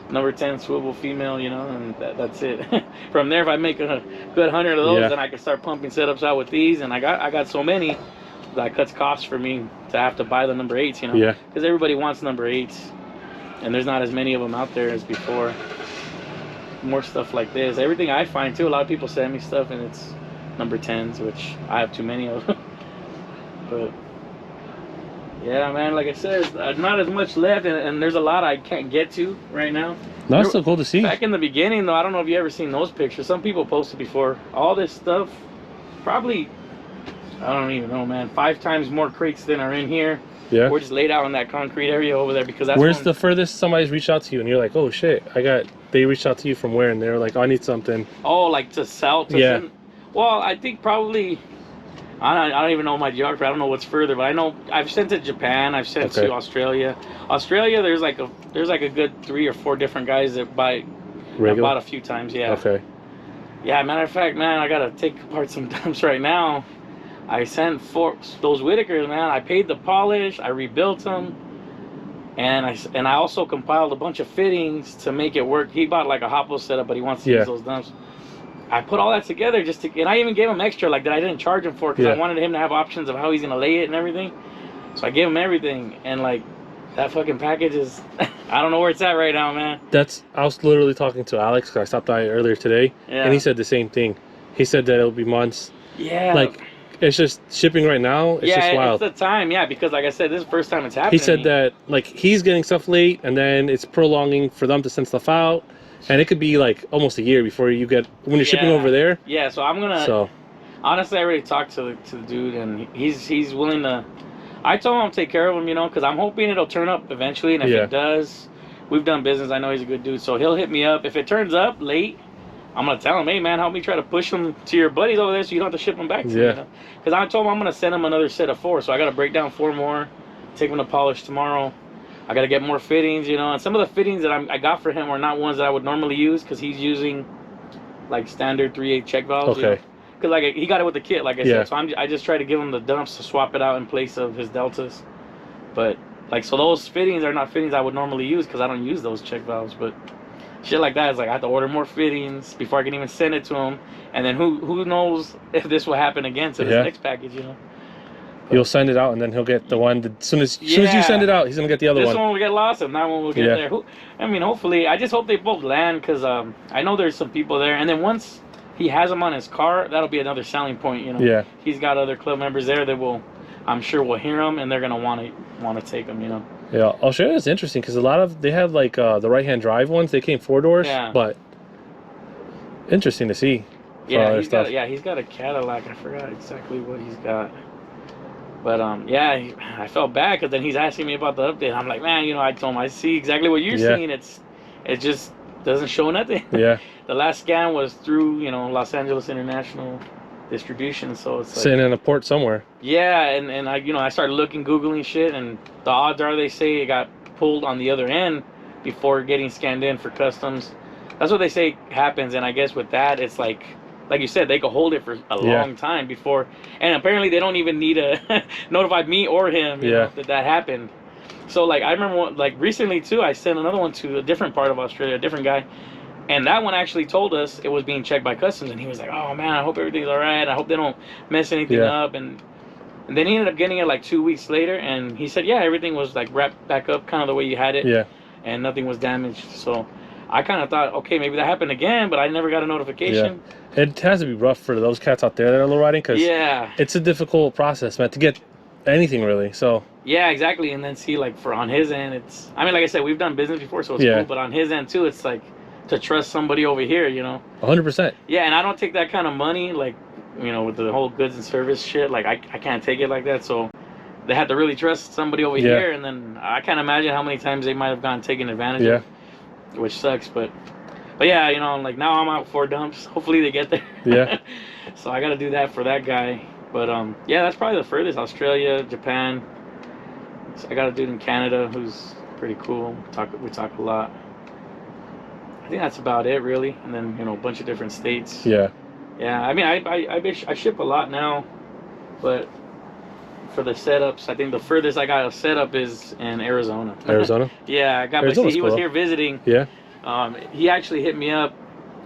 Speaker 2: number 10 swivel female, and that's it. From there, if I make a good 100 of those, then I can start pumping setups out with these. And I got so many that cuts costs for me to have to buy the number 8s, because everybody wants number 8s, and there's not as many of them out there as before. More stuff like this, everything I find too. A lot of people send me stuff, and it's number 10s, which I have too many of. But yeah, man, like I said, not as much left, and there's a lot I can't get to right now.
Speaker 1: That's so cool to see.
Speaker 2: Back in the beginning, though, I don't know if you ever seen those pictures. Some people posted before. All this stuff, probably, I don't even know, man, 5 times more crates than are in here. Yeah. We're just laid out in that concrete area over there because that's.
Speaker 1: Where's the furthest somebody's reached out to you and you're like, oh shit, they reached out to you from where? And they're like, oh, I need something.
Speaker 2: Oh, like to sell? Send? Well, I think probably. I don't even know my geography. I don't know what's further, but I know I've sent to Japan. I've sent to Australia. Australia, there's like a good 3 or 4 different guys that buy. I bought a few times. Yeah. Okay. Yeah. Matter of fact, man, I gotta take apart some dumps right now. I sent 4 those Whitakers, man. I paid the polish. I rebuilt them, and I also compiled a bunch of fittings to make it work. He bought like a Hoppo setup, but he wants to use those dumps. I put all that together and I even gave him extra like that I didn't charge him for because I wanted him to have options of how he's gonna lay it and everything. So I gave him everything, and like that fucking package is I don't know where it's at right now, man.
Speaker 1: I was literally talking to Alex because I stopped by earlier today, and he said the same thing. He said that it'll be months. Yeah. Like it's just shipping right now. It's just wild.
Speaker 2: It's the time, because like I said, this is the first time it's happening.
Speaker 1: He said that like he's getting stuff late, and then it's prolonging for them to send stuff out. And it could be like almost a year before you get when you're shipping over there.
Speaker 2: Yeah, so I'm gonna. So honestly, I already talked to the dude, and he's willing to. I told him I'll take care of him, because I'm hoping it'll turn up eventually, and if it does, we've done business. I know he's a good dude, so he'll hit me up. If it turns up late, I'm gonna tell him, hey man, help me try to push them to your buddies over there, so you don't have to ship them back to me. Because I told him I'm gonna send him another set of 4, so I gotta break down 4 more, take them to polish tomorrow. I gotta get more fittings, and some of the fittings that I got for him were not ones that I would normally use because he's using like standard 3/8 check valves. Okay. Because like he got it with the kit, like I said. So I just try to give him the dumps to swap it out in place of his deltas. But like so those fittings are not fittings I would normally use because I don't use those check valves. But shit like that is like I have to order more fittings before I can even send it to him. And then who knows if this will happen again to this next package,
Speaker 1: You'll send it out, and then he'll get the one. As soon as you send it out, he's gonna get the other one.
Speaker 2: This one will get lost, and that one will get there. I mean, hopefully, I just hope they both land because I know there's some people there. And then once he has them on his car, that'll be another selling point. Yeah. He's got other club members there that I'm sure will hear him, and they're gonna want to take them.
Speaker 1: Yeah, I'll show you. It's interesting because they have like the right-hand drive ones. They came 4 doors, but interesting to see.
Speaker 2: Yeah, he's got a Cadillac. I forgot exactly what he's got. But I felt bad because then he's asking me about the update. I'm like, man, I told him I see exactly what you're seeing. It just doesn't show nothing. Yeah. The last scan was through Los Angeles International Distribution, so it's like,
Speaker 1: sitting in a port somewhere.
Speaker 2: Yeah, and I started googling shit, and the odds are they say it got pulled on the other end before getting scanned in for customs. that's what they say happens. And I guess with that, it's like you said, they could hold it for a long time before. And apparently, they don't even need to notify me or him, you know, that happened. So like I remember like recently too, I sent another one to a different part of Australia, a different guy. And that one actually told us it was being checked by customs, and he was like, "Oh man, I hope everything's all right. I hope they don't mess anything up." And then he ended up getting it like 2 weeks later, and he said, "Yeah, everything was like wrapped back up, kind of the way you had it.
Speaker 1: Yeah.
Speaker 2: And nothing was damaged." So I kind of thought, okay, maybe that happened again, but I never got a notification.
Speaker 1: Yeah. It has to be rough for those cats out there that are low riding, because it's a difficult process, man, to get anything really. So
Speaker 2: yeah, exactly. And then see, like for on his end, it's, I mean, like I said, we've done business before, so it's cool. But on his end too, it's like to trust somebody over here, you know.
Speaker 1: 100%.
Speaker 2: Yeah, and I don't take that kind of money, like, you know, with the whole goods and service shit. Like I can't take it like that. So they had to really trust somebody over here, and then I can't imagine how many times they might have gone taken advantage of, which sucks. But yeah, you know, like now I'm out for dumps. Hopefully they get there. Yeah. So I got to do that for that guy. But yeah, that's probably the furthest. Australia, Japan. So I got a dude in Canada who's pretty cool. We talk a lot. I think that's about it, really. And then, you know, a bunch of different states. Yeah. Yeah. I mean, I ship a lot now, but for the setups, I think the furthest I got a setup is in Arizona.
Speaker 1: Arizona?
Speaker 2: Yeah, I got. He was here visiting.
Speaker 1: Yeah.
Speaker 2: He actually hit me up,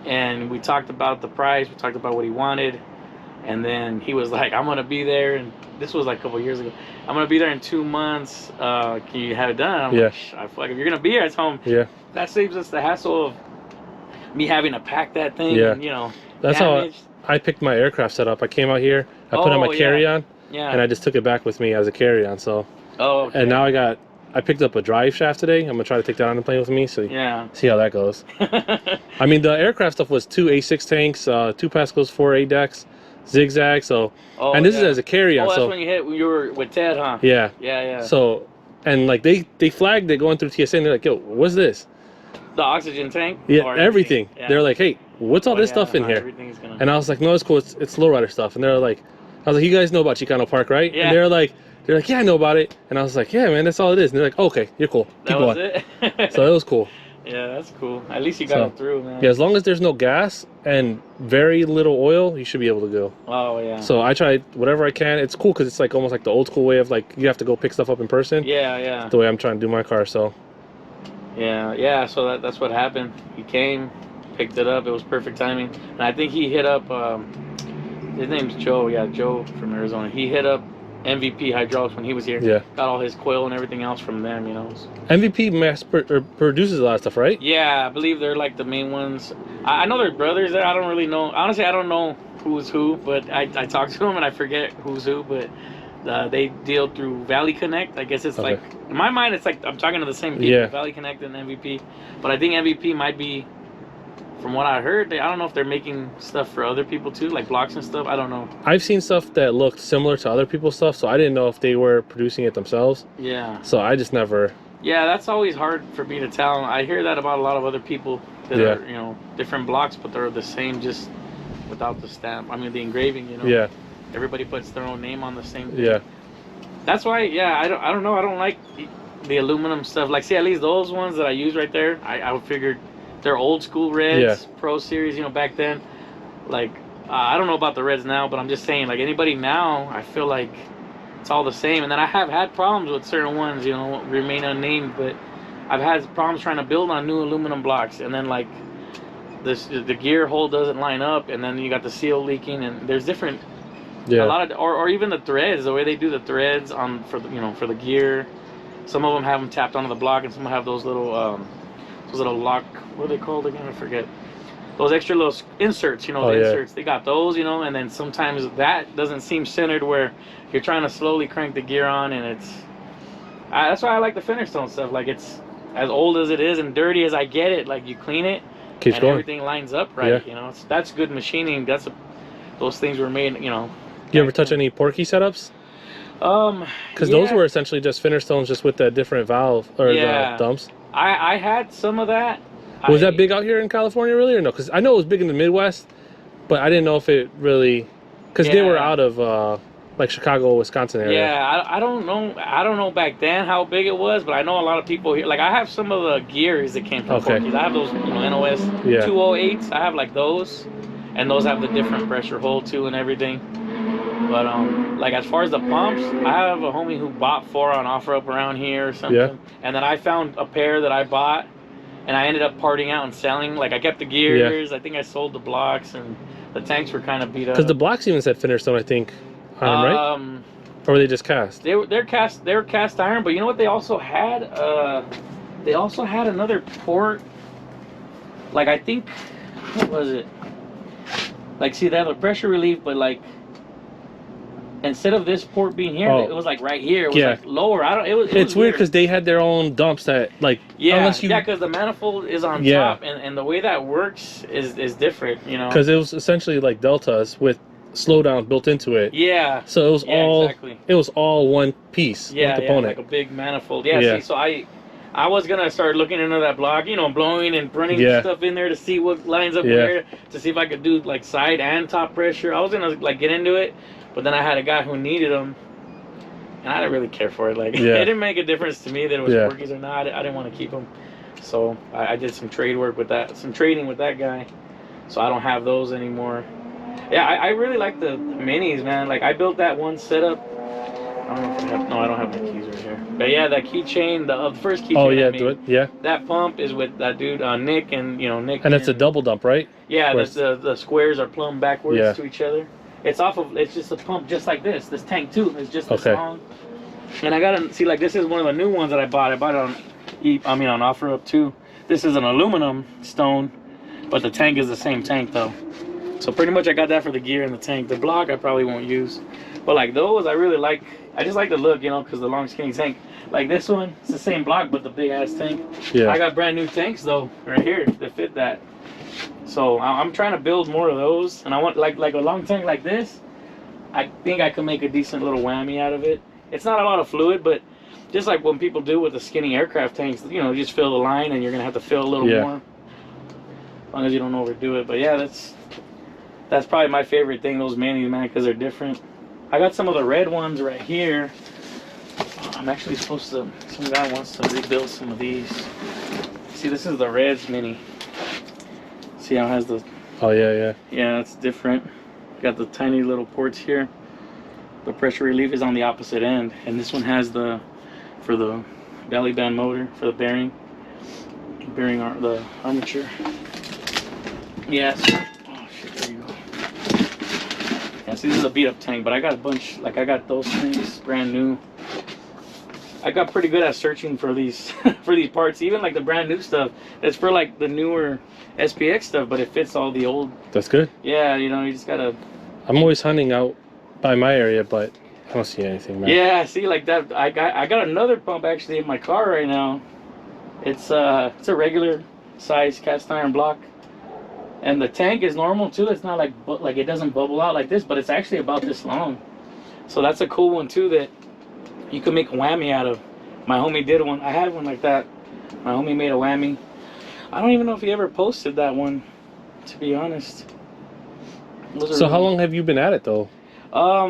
Speaker 2: and we talked about the price. We talked about what he wanted, and then he was like, "I'm gonna be there," and this was like a couple years ago. "I'm gonna be there in 2 months. Can you have it done?" I'm like, I feel like if you're gonna be here, it's home. Yeah. That saves us the hassle of me having to pack that thing. Yeah. And, you know,
Speaker 1: that's damaged. How I picked my aircraft setup. I came out here. I put on my carry-on. Yeah. And I just took it back with me as a carry-on. So. Oh. Okay. And now I picked up a drive shaft today. I'm gonna try to take that on the plane with me. So see how that goes. I mean, the aircraft stuff was 2 A6 tanks, 2 Pascals, 4 A decks, zigzag. So, and this is as a carry-on.
Speaker 2: Oh, that's
Speaker 1: so
Speaker 2: when you were with Ted, huh?
Speaker 1: Yeah.
Speaker 2: Yeah, yeah.
Speaker 1: So, and like they flagged it going through TSA, and they're like, "Yo, what's this?"
Speaker 2: The oxygen tank?
Speaker 1: Yeah, everything. Yeah. They're like, "Hey, what's all this stuff in here?" And I was like, "No, it's cool. It's lowrider stuff." And they're like, I was like, "You guys know about Chicano Park, right?" Yeah. And they're like, "Yeah, I know about it." And I was like, "Yeah, man, that's all it is." And they're like, oh, "Okay, you're cool. Keep going." That was it? So it was cool.
Speaker 2: Yeah, that's cool. At least you got it through, man.
Speaker 1: Yeah, as long as there's no gas and very little oil, you should be able to go.
Speaker 2: Oh, yeah.
Speaker 1: So I tried whatever I can. It's cool because it's like almost like the old school way of like you have to go pick stuff up in person.
Speaker 2: Yeah, yeah.
Speaker 1: That's the way I'm trying to do my car, so.
Speaker 2: Yeah. So that's what happened. He came, picked it up. It was perfect timing. And I think he hit up, his name's Joe. Yeah, Joe from Arizona. He hit up MVP Hydraulics when he was here. Yeah. Got all his coil and everything else from them, you know.
Speaker 1: MVP produces a lot of stuff, right?
Speaker 2: Yeah, I believe they're like the main ones. I know they're brothers there. I don't really know. Honestly, I don't know who's who, but I talked to them and I forget who's who, but they deal through Valley Connect. I guess it's like, in my mind, it's like I'm talking to the same people, Valley Connect and MVP. But I think MVP might be, from what I heard, I don't know if they're making stuff for other people too, like blocks and stuff. I don't know.
Speaker 1: I've seen stuff that looked similar to other people's stuff, so I didn't know if they were producing it themselves.
Speaker 2: Yeah.
Speaker 1: So I just never.
Speaker 2: Yeah, that's always hard for me to tell. I hear that about a lot of other people that are, you know, different blocks, but they're the same, just without the stamp. I mean, the engraving, you know. Yeah. Everybody puts their own name on the same thing. Yeah. That's why, I don't know. I don't like the aluminum stuff. Like, see, at least those ones that I use right there, I figured. They're old school reds, Pro Series, you know, back then. Like, I don't know about the reds now, but I'm just saying, like, anybody now, I feel like it's all the same. And then I have had problems with certain ones, you know, remain unnamed, but I've had problems trying to build on new aluminum blocks. And then, like, the gear hole doesn't line up, and then you got the seal leaking, and there's different, a lot of, or even the threads, the way they do the threads for the gear. Some of them have them tapped onto the block, and some have those little lock, what are they called again? I forget. Those extra little inserts, you know, the inserts. They got those, you know, and then sometimes that doesn't seem centered where you're trying to slowly crank the gear on, and it's. That's why I like the Finnerstone stuff. Like, it's as old as it is and dirty as I get it. Like, you clean it, and everything lines up right. You know, that's good machining. Those things were made, you know.
Speaker 1: You ever touch any Porky setups? Because those were essentially just Finnerstones, just with that different valve or the dumps.
Speaker 2: I had some of that.
Speaker 1: Was that big out here in California, really, or no? Because I know it was big in the Midwest, but I didn't know if it really, because they were out of like Chicago, Wisconsin area.
Speaker 2: Yeah, I don't know. I don't know back then how big it was, but I know a lot of people here. Like I have some of the gears that came from
Speaker 1: Okay.
Speaker 2: Porky's. I have those, NOS
Speaker 1: Yeah.
Speaker 2: 208s. I have like those, and those have the different pressure hole too and everything. But like as far as the pumps, I have a homie who bought 4 on OfferUp around here or something.
Speaker 1: Yeah.
Speaker 2: And then I found a pair that I bought, and I ended up parting out and selling. Like I kept the gears. I think I sold the blocks, and the tanks were kind of beat up.
Speaker 1: Because the blocks even said Finnerstone, I think, on them, right? Or were they just cast?
Speaker 2: They're cast iron, but you know what they also had? They also had another port. Like I think, what was it? Like see, they have a pressure relief, but like instead of this port being here, it was like right here. It was like lower. I don't.
Speaker 1: It's weird because they had their own dumps that like.
Speaker 2: Yeah, because the manifold is on top, and the way that works is different.
Speaker 1: Because it was essentially like deltas with slowdown built into it.
Speaker 2: Yeah.
Speaker 1: So it was it was all one piece.
Speaker 2: Yeah,
Speaker 1: one component.
Speaker 2: like a big manifold. Yeah. See, so I was gonna start looking into that block, blowing and running stuff in there to see what lines up where, to see if I could do like side and top pressure. I was gonna like get into it, but then I had a guy who needed them, and I didn't really care for it. Like it didn't make a difference to me that it was Porky's or not. I didn't want to keep them, so I did some trade work with that, some trading with that guy. So I don't have those anymore. Yeah, I really like the minis, man. Like I built that one setup. I don't know if I have. No, I don't have my keys right here. But yeah, that keychain, the first keychain.
Speaker 1: Oh yeah, do it. Yeah.
Speaker 2: That pump is with that dude Nick, and Nick.
Speaker 1: And it's a double dump, right?
Speaker 2: Yeah, the squares are plumbed backwards to each other. It's off of. It's just a pump, just like this. This tank too is just this long. And I gotta see, like this is one of the new ones that I bought. I bought it on on OfferUp too. This is an aluminum stone, but the tank is the same tank though. So pretty much I got that for the gear and the tank. The block I probably won't use. But like those I really like. I just like the look, because the long skinny tank. Like this one, it's the same block but the big ass tank. Yeah. I got brand new tanks though, right here, that fit that. So I'm trying to build more of those. And I want like a long tank like this. I think I can make a decent little whammy out of it. It's not a lot of fluid, but just like when people do with the skinny aircraft tanks, you just fill the line and you're gonna have to fill a little more. As long as you don't overdo it. But yeah, that's probably my favorite thing, those minis, man, because they're different. I got some of the red ones right here. I'm actually supposed to, some guy wants to rebuild some of these. See, this is the Reds mini. See how it has the...
Speaker 1: Oh, yeah.
Speaker 2: Yeah, it's different. Got the tiny little ports here. The pressure relief is on the opposite end. And this one has for the belly band motor, for the bearing. The armature. Yes. Oh, shit, there you go. Yeah, see, this is a beat up tank, but I got a bunch, like I got those things brand new. I got pretty good at searching for these for these parts, even like the brand new stuff. It's for like the newer SPX stuff, but it fits all the old.
Speaker 1: That's good.
Speaker 2: Yeah, you just gotta.
Speaker 1: I'm always hunting out by my area, but I don't see anything, man.
Speaker 2: Yeah, see, like that. I got another pump actually in my car right now. It's a regular size cast iron block. And the tank is normal too. It's not like it doesn't bubble out like this, but it's actually about this long. So that's a cool one too that you can make a whammy out of. My homie did one. I had one like that. My homie made a whammy. I don't even know if he ever posted that one, to be honest.
Speaker 1: So how long have you been at it though?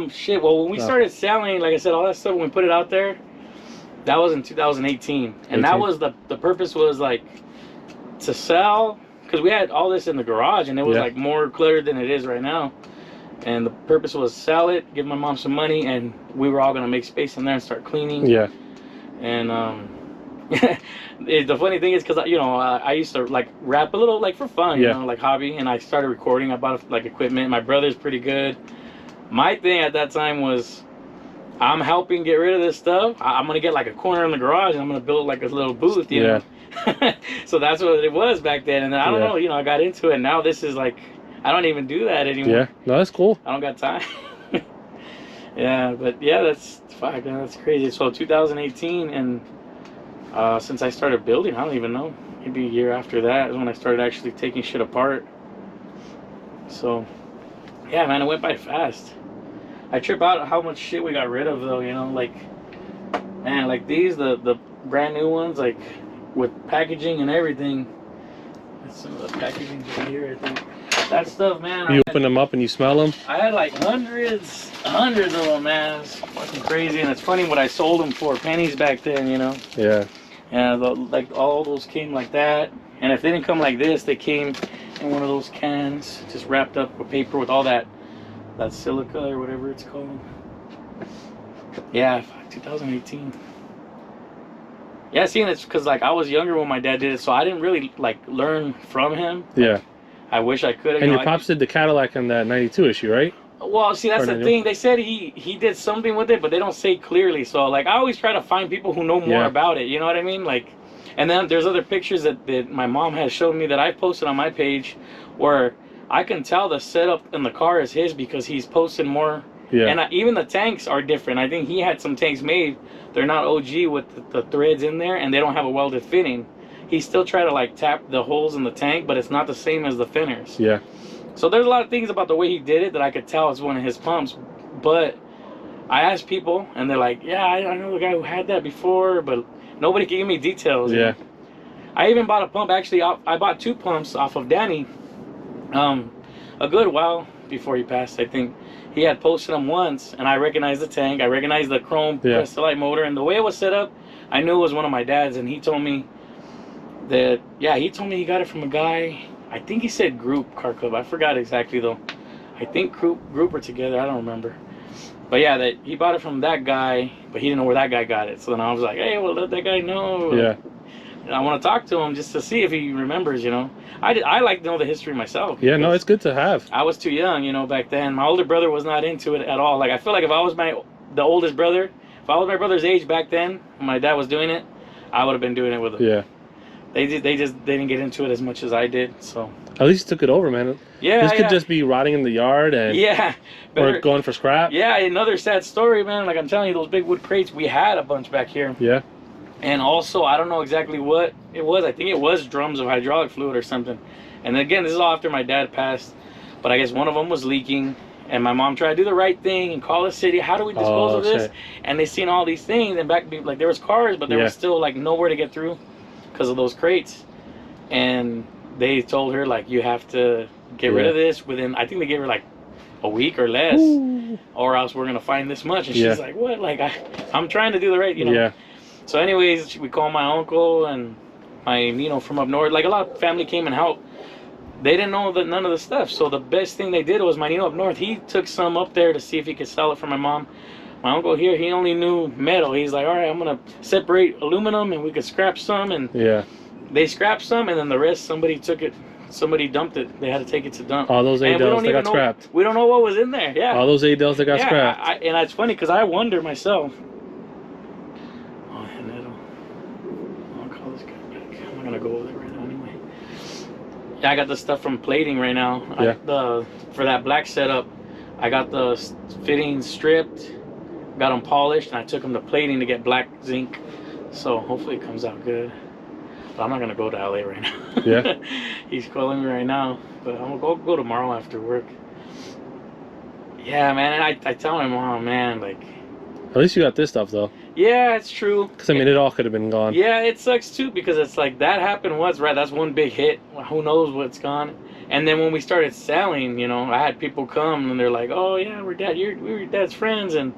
Speaker 2: Shit. Well, when we started selling, like I said, all that stuff, when we put it out there, that was in 2018, and that was the purpose was like to sell. Because we had all this in the garage, and it was like more cluttered than it is right now. And the purpose was sell it, give my mom some money, and we were all gonna make space in there and start cleaning. Yeah. And the funny thing is, because I used to like rap a little, like for fun, like hobby, and I started recording. I bought like equipment. My brother's pretty good. My thing at that time was, I'm helping get rid of this stuff. I'm gonna get like a corner in the garage, and I'm gonna build like a little booth, you know. So that's what it was back then, and then I don't know, I got into it, and now this is like, I don't even do that anymore.
Speaker 1: Yeah, no, that's cool.
Speaker 2: I don't got time. Yeah, but yeah, that's crazy. So 2018, and since I started building, I don't even know, maybe a year after that is when I started actually taking shit apart. So yeah, man, it went by fast. I trip out how much shit we got rid of though, like, man, like these, the brand new ones, like with packaging and everything, That's some of the packaging right here, I think. That stuff, man.
Speaker 1: You open them up and you smell them?
Speaker 2: I had like hundreds of them, man. It's fucking crazy. And it's funny what I sold them for pennies back then, you know?
Speaker 1: Yeah.
Speaker 2: And like all those came like that. And if they didn't come like this, they came in one of those cans, just wrapped up with paper with all that silica or whatever it's called. Yeah, 2018. Yeah, see, and it's because like I was younger when my dad did it, so I didn't really like learn from him.
Speaker 1: Yeah.
Speaker 2: I wish I could.
Speaker 1: And your pops did the Cadillac in that '92 issue, right?
Speaker 2: Well, see, that's the thing. They said he did something with it, but they don't say clearly. So like I always try to find people who know more about it. You know what I mean? Like, and then there's other pictures that my mom has shown me that I posted on my page, where I can tell the setup in the car is his because he's posted more. Yeah. And even the tanks are different. I think he had some tanks made. They're not OG with the threads in there, and they don't have a welded fitting. He still tried to like tap the holes in the tank, but it's not the same as the finners. Yeah. So there's a lot of things about the way he did it that I could tell it's one of his pumps. But I asked people, and they're like, "Yeah, I know the guy who had that before," but nobody can give me details. Yeah. I even bought a pump. Actually, I bought 2 pumps off of Danny. A good while before he passed, I think. He had posted them once, and I recognized the tank. I recognized the chrome Prestolite motor, and the way it was set up, I knew it was one of my dad's. And he told me that, he told me he got it from a guy. I think he said Group Car Club. I forgot exactly though. I think Group or Together. I don't remember. But yeah, that he bought it from that guy, but he didn't know where that guy got it. So then I was like, hey, well, let that guy know. Yeah. And I want to talk to him just to see if he remembers, you know. I like to know the history myself. Yeah, no, it's good to have. I was too young, you know, back then. My older brother was not into it at all. Like, I feel like if I was the oldest brother, if I was my brother's age back then, when my dad was doing it, I would have been doing it with him. Yeah. They didn't get into it as much as I did, so. At least you took it over, man. Yeah, this could just be rotting in the yard and or going for scrap. Yeah, another sad story, man. Like I'm telling you, those big wood crates, we had a bunch back here. Yeah. And also, I don't know exactly what it was. I think it was drums of hydraulic fluid or something. And again, this is all after my dad passed. But I guess one of them was leaking. And my mom tried to do the right thing and call the city. How do we dispose of this? Shit. And they seen all these things. And back, like, there was cars, but there was still, like, nowhere to get through because of those crates. And they told her, like, you have to get rid of this within, I think they gave her, like, a week or less. Ooh. Or else we're going to find this much. And she's like, what? Like, I'm trying to do the right, you know. Yeah. So anyways, we called my uncle and my, you know, from up north. Like, a lot of family came and helped. They didn't know none of the stuff. So the best thing they did was my Nino up north. He took some up there to see if he could sell it for my mom. My uncle here, he only knew metal. He's like, all right, I'm going to separate aluminum and we could scrap some. And they scrapped some, and then the rest, somebody took it. Somebody dumped it. They had to take it to dump. All those A-Dells that got scrapped. We don't know what was in there. Yeah. All those A-Dells that got scrapped. And it's funny because I wonder myself. Gonna go over there right now anyway. Yeah, I got the stuff from plating right now. For that black setup, I got the fittings stripped, got them polished, and I took them to plating to get black zinc. So hopefully it comes out good. But I'm not gonna go to LA right now. Yeah. He's calling me right now, but I'm gonna go tomorrow after work. Yeah, man. And I tell my mom, man, like. At least you got this stuff though. Yeah, it's true. Because I mean, it all could have been gone. Yeah, it sucks too because it's like that happened once, right? That's one big hit. Who knows what's gone? And then when we started selling, you know, I had people come and they're like, "Oh yeah, we were your dad's friends," and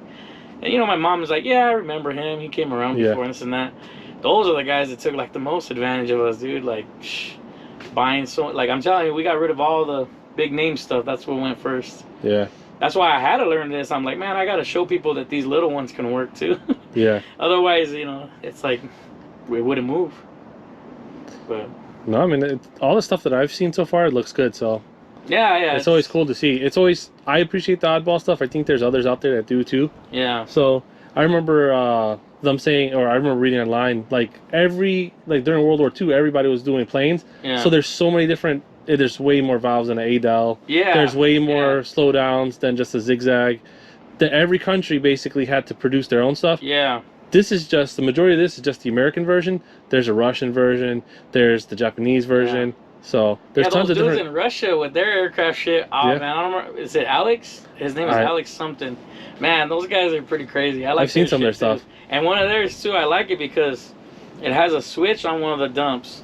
Speaker 2: you know, my mom was like, "Yeah, I remember him. He came around before and this and that." Those are the guys that took like the most advantage of us, dude. Like buying so, like I'm telling you, we got rid of all the big name stuff. That's what went first. Yeah. That's why I had to learn this. I'm like, man, I got to show people that these little ones can work too. Yeah. Otherwise, you know, it's like we wouldn't move. But no, I mean, all the stuff that I've seen so far, it looks good. So yeah, it's always cool to see. It's always, I appreciate the oddball stuff. I think there's others out there that do too. Yeah. So I remember them saying, or I remember reading online, like during World War II, everybody was doing planes. Yeah. So there's so many different. There's way more valves than an A-Del. Yeah. There's way more slowdowns than just a zigzag. That every country basically had to produce their own stuff. Yeah. This is just, the majority of this is just the American version. There's a Russian version. There's the Japanese version. So there's tons of different. In Russia with their aircraft shit. Oh man, I don't remember. Is it Alex? His name is Alex something. Man, those guys are pretty crazy. I've seen some of their stuff. And one of theirs too, I like it because it has a switch on one of the dumps.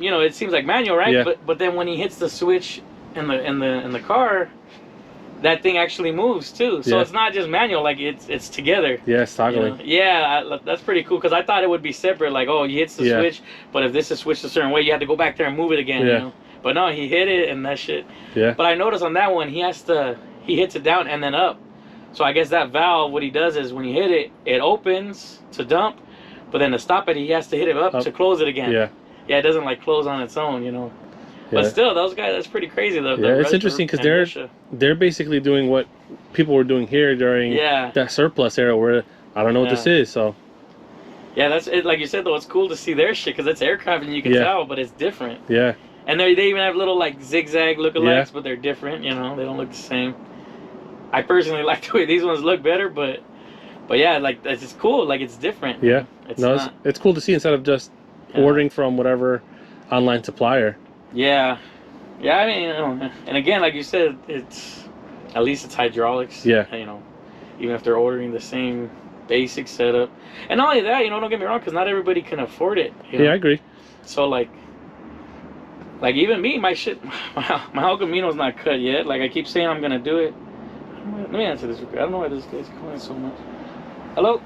Speaker 2: you know, it seems like manual, right?
Speaker 1: Yeah.
Speaker 2: But then when he hits the switch in the car, that thing actually moves too. So
Speaker 1: Yeah.
Speaker 2: it's not just manual, like it's together.
Speaker 1: Yeah, it's
Speaker 2: You
Speaker 1: toggling.
Speaker 2: know? Yeah, that's pretty cool because I thought it would be separate. Like, oh, he hits the
Speaker 1: Yeah.
Speaker 2: switch, but if this is switched a certain way, you have to go back there and move it again.
Speaker 1: Yeah.
Speaker 2: You know? But no, he hit it and that shit.
Speaker 1: Yeah.
Speaker 2: But I noticed on that one, he hits it down and then up. So I guess that valve, what he does is when you hit it, it opens to dump, but then to stop it, he has to hit it up to close it again.
Speaker 1: Yeah.
Speaker 2: Yeah, it doesn't like close on its own, you know.
Speaker 1: Yeah.
Speaker 2: But still, those guys, that's pretty crazy though.
Speaker 1: Yeah, it's interesting because they're basically doing what people were doing here during that surplus era where I don't know what this is. So
Speaker 2: yeah, that's it. Like you said though, it's cool to see their shit because it's aircraft and you can tell, but it's different.
Speaker 1: Yeah.
Speaker 2: And they even have little like zigzag lookalikes, but they're different. You know, they don't look the same. I personally like the way these ones look better, but yeah, like it's cool. Like it's different.
Speaker 1: Yeah.
Speaker 2: It's
Speaker 1: cool to see instead of just ordering from whatever online supplier.
Speaker 2: Yeah. Yeah, I mean, you know, and again, like you said, it's at least it's hydraulics.
Speaker 1: Yeah.
Speaker 2: You know, even if they're ordering the same basic setup, and not only that, you know, don't get me wrong, because not everybody can afford it. You know?
Speaker 1: Yeah, I agree.
Speaker 2: So like even me, my shit, my El Camino's not cut yet. Like I keep saying I'm gonna do it. Let me answer this. I don't know why this guy's calling so much. Hello.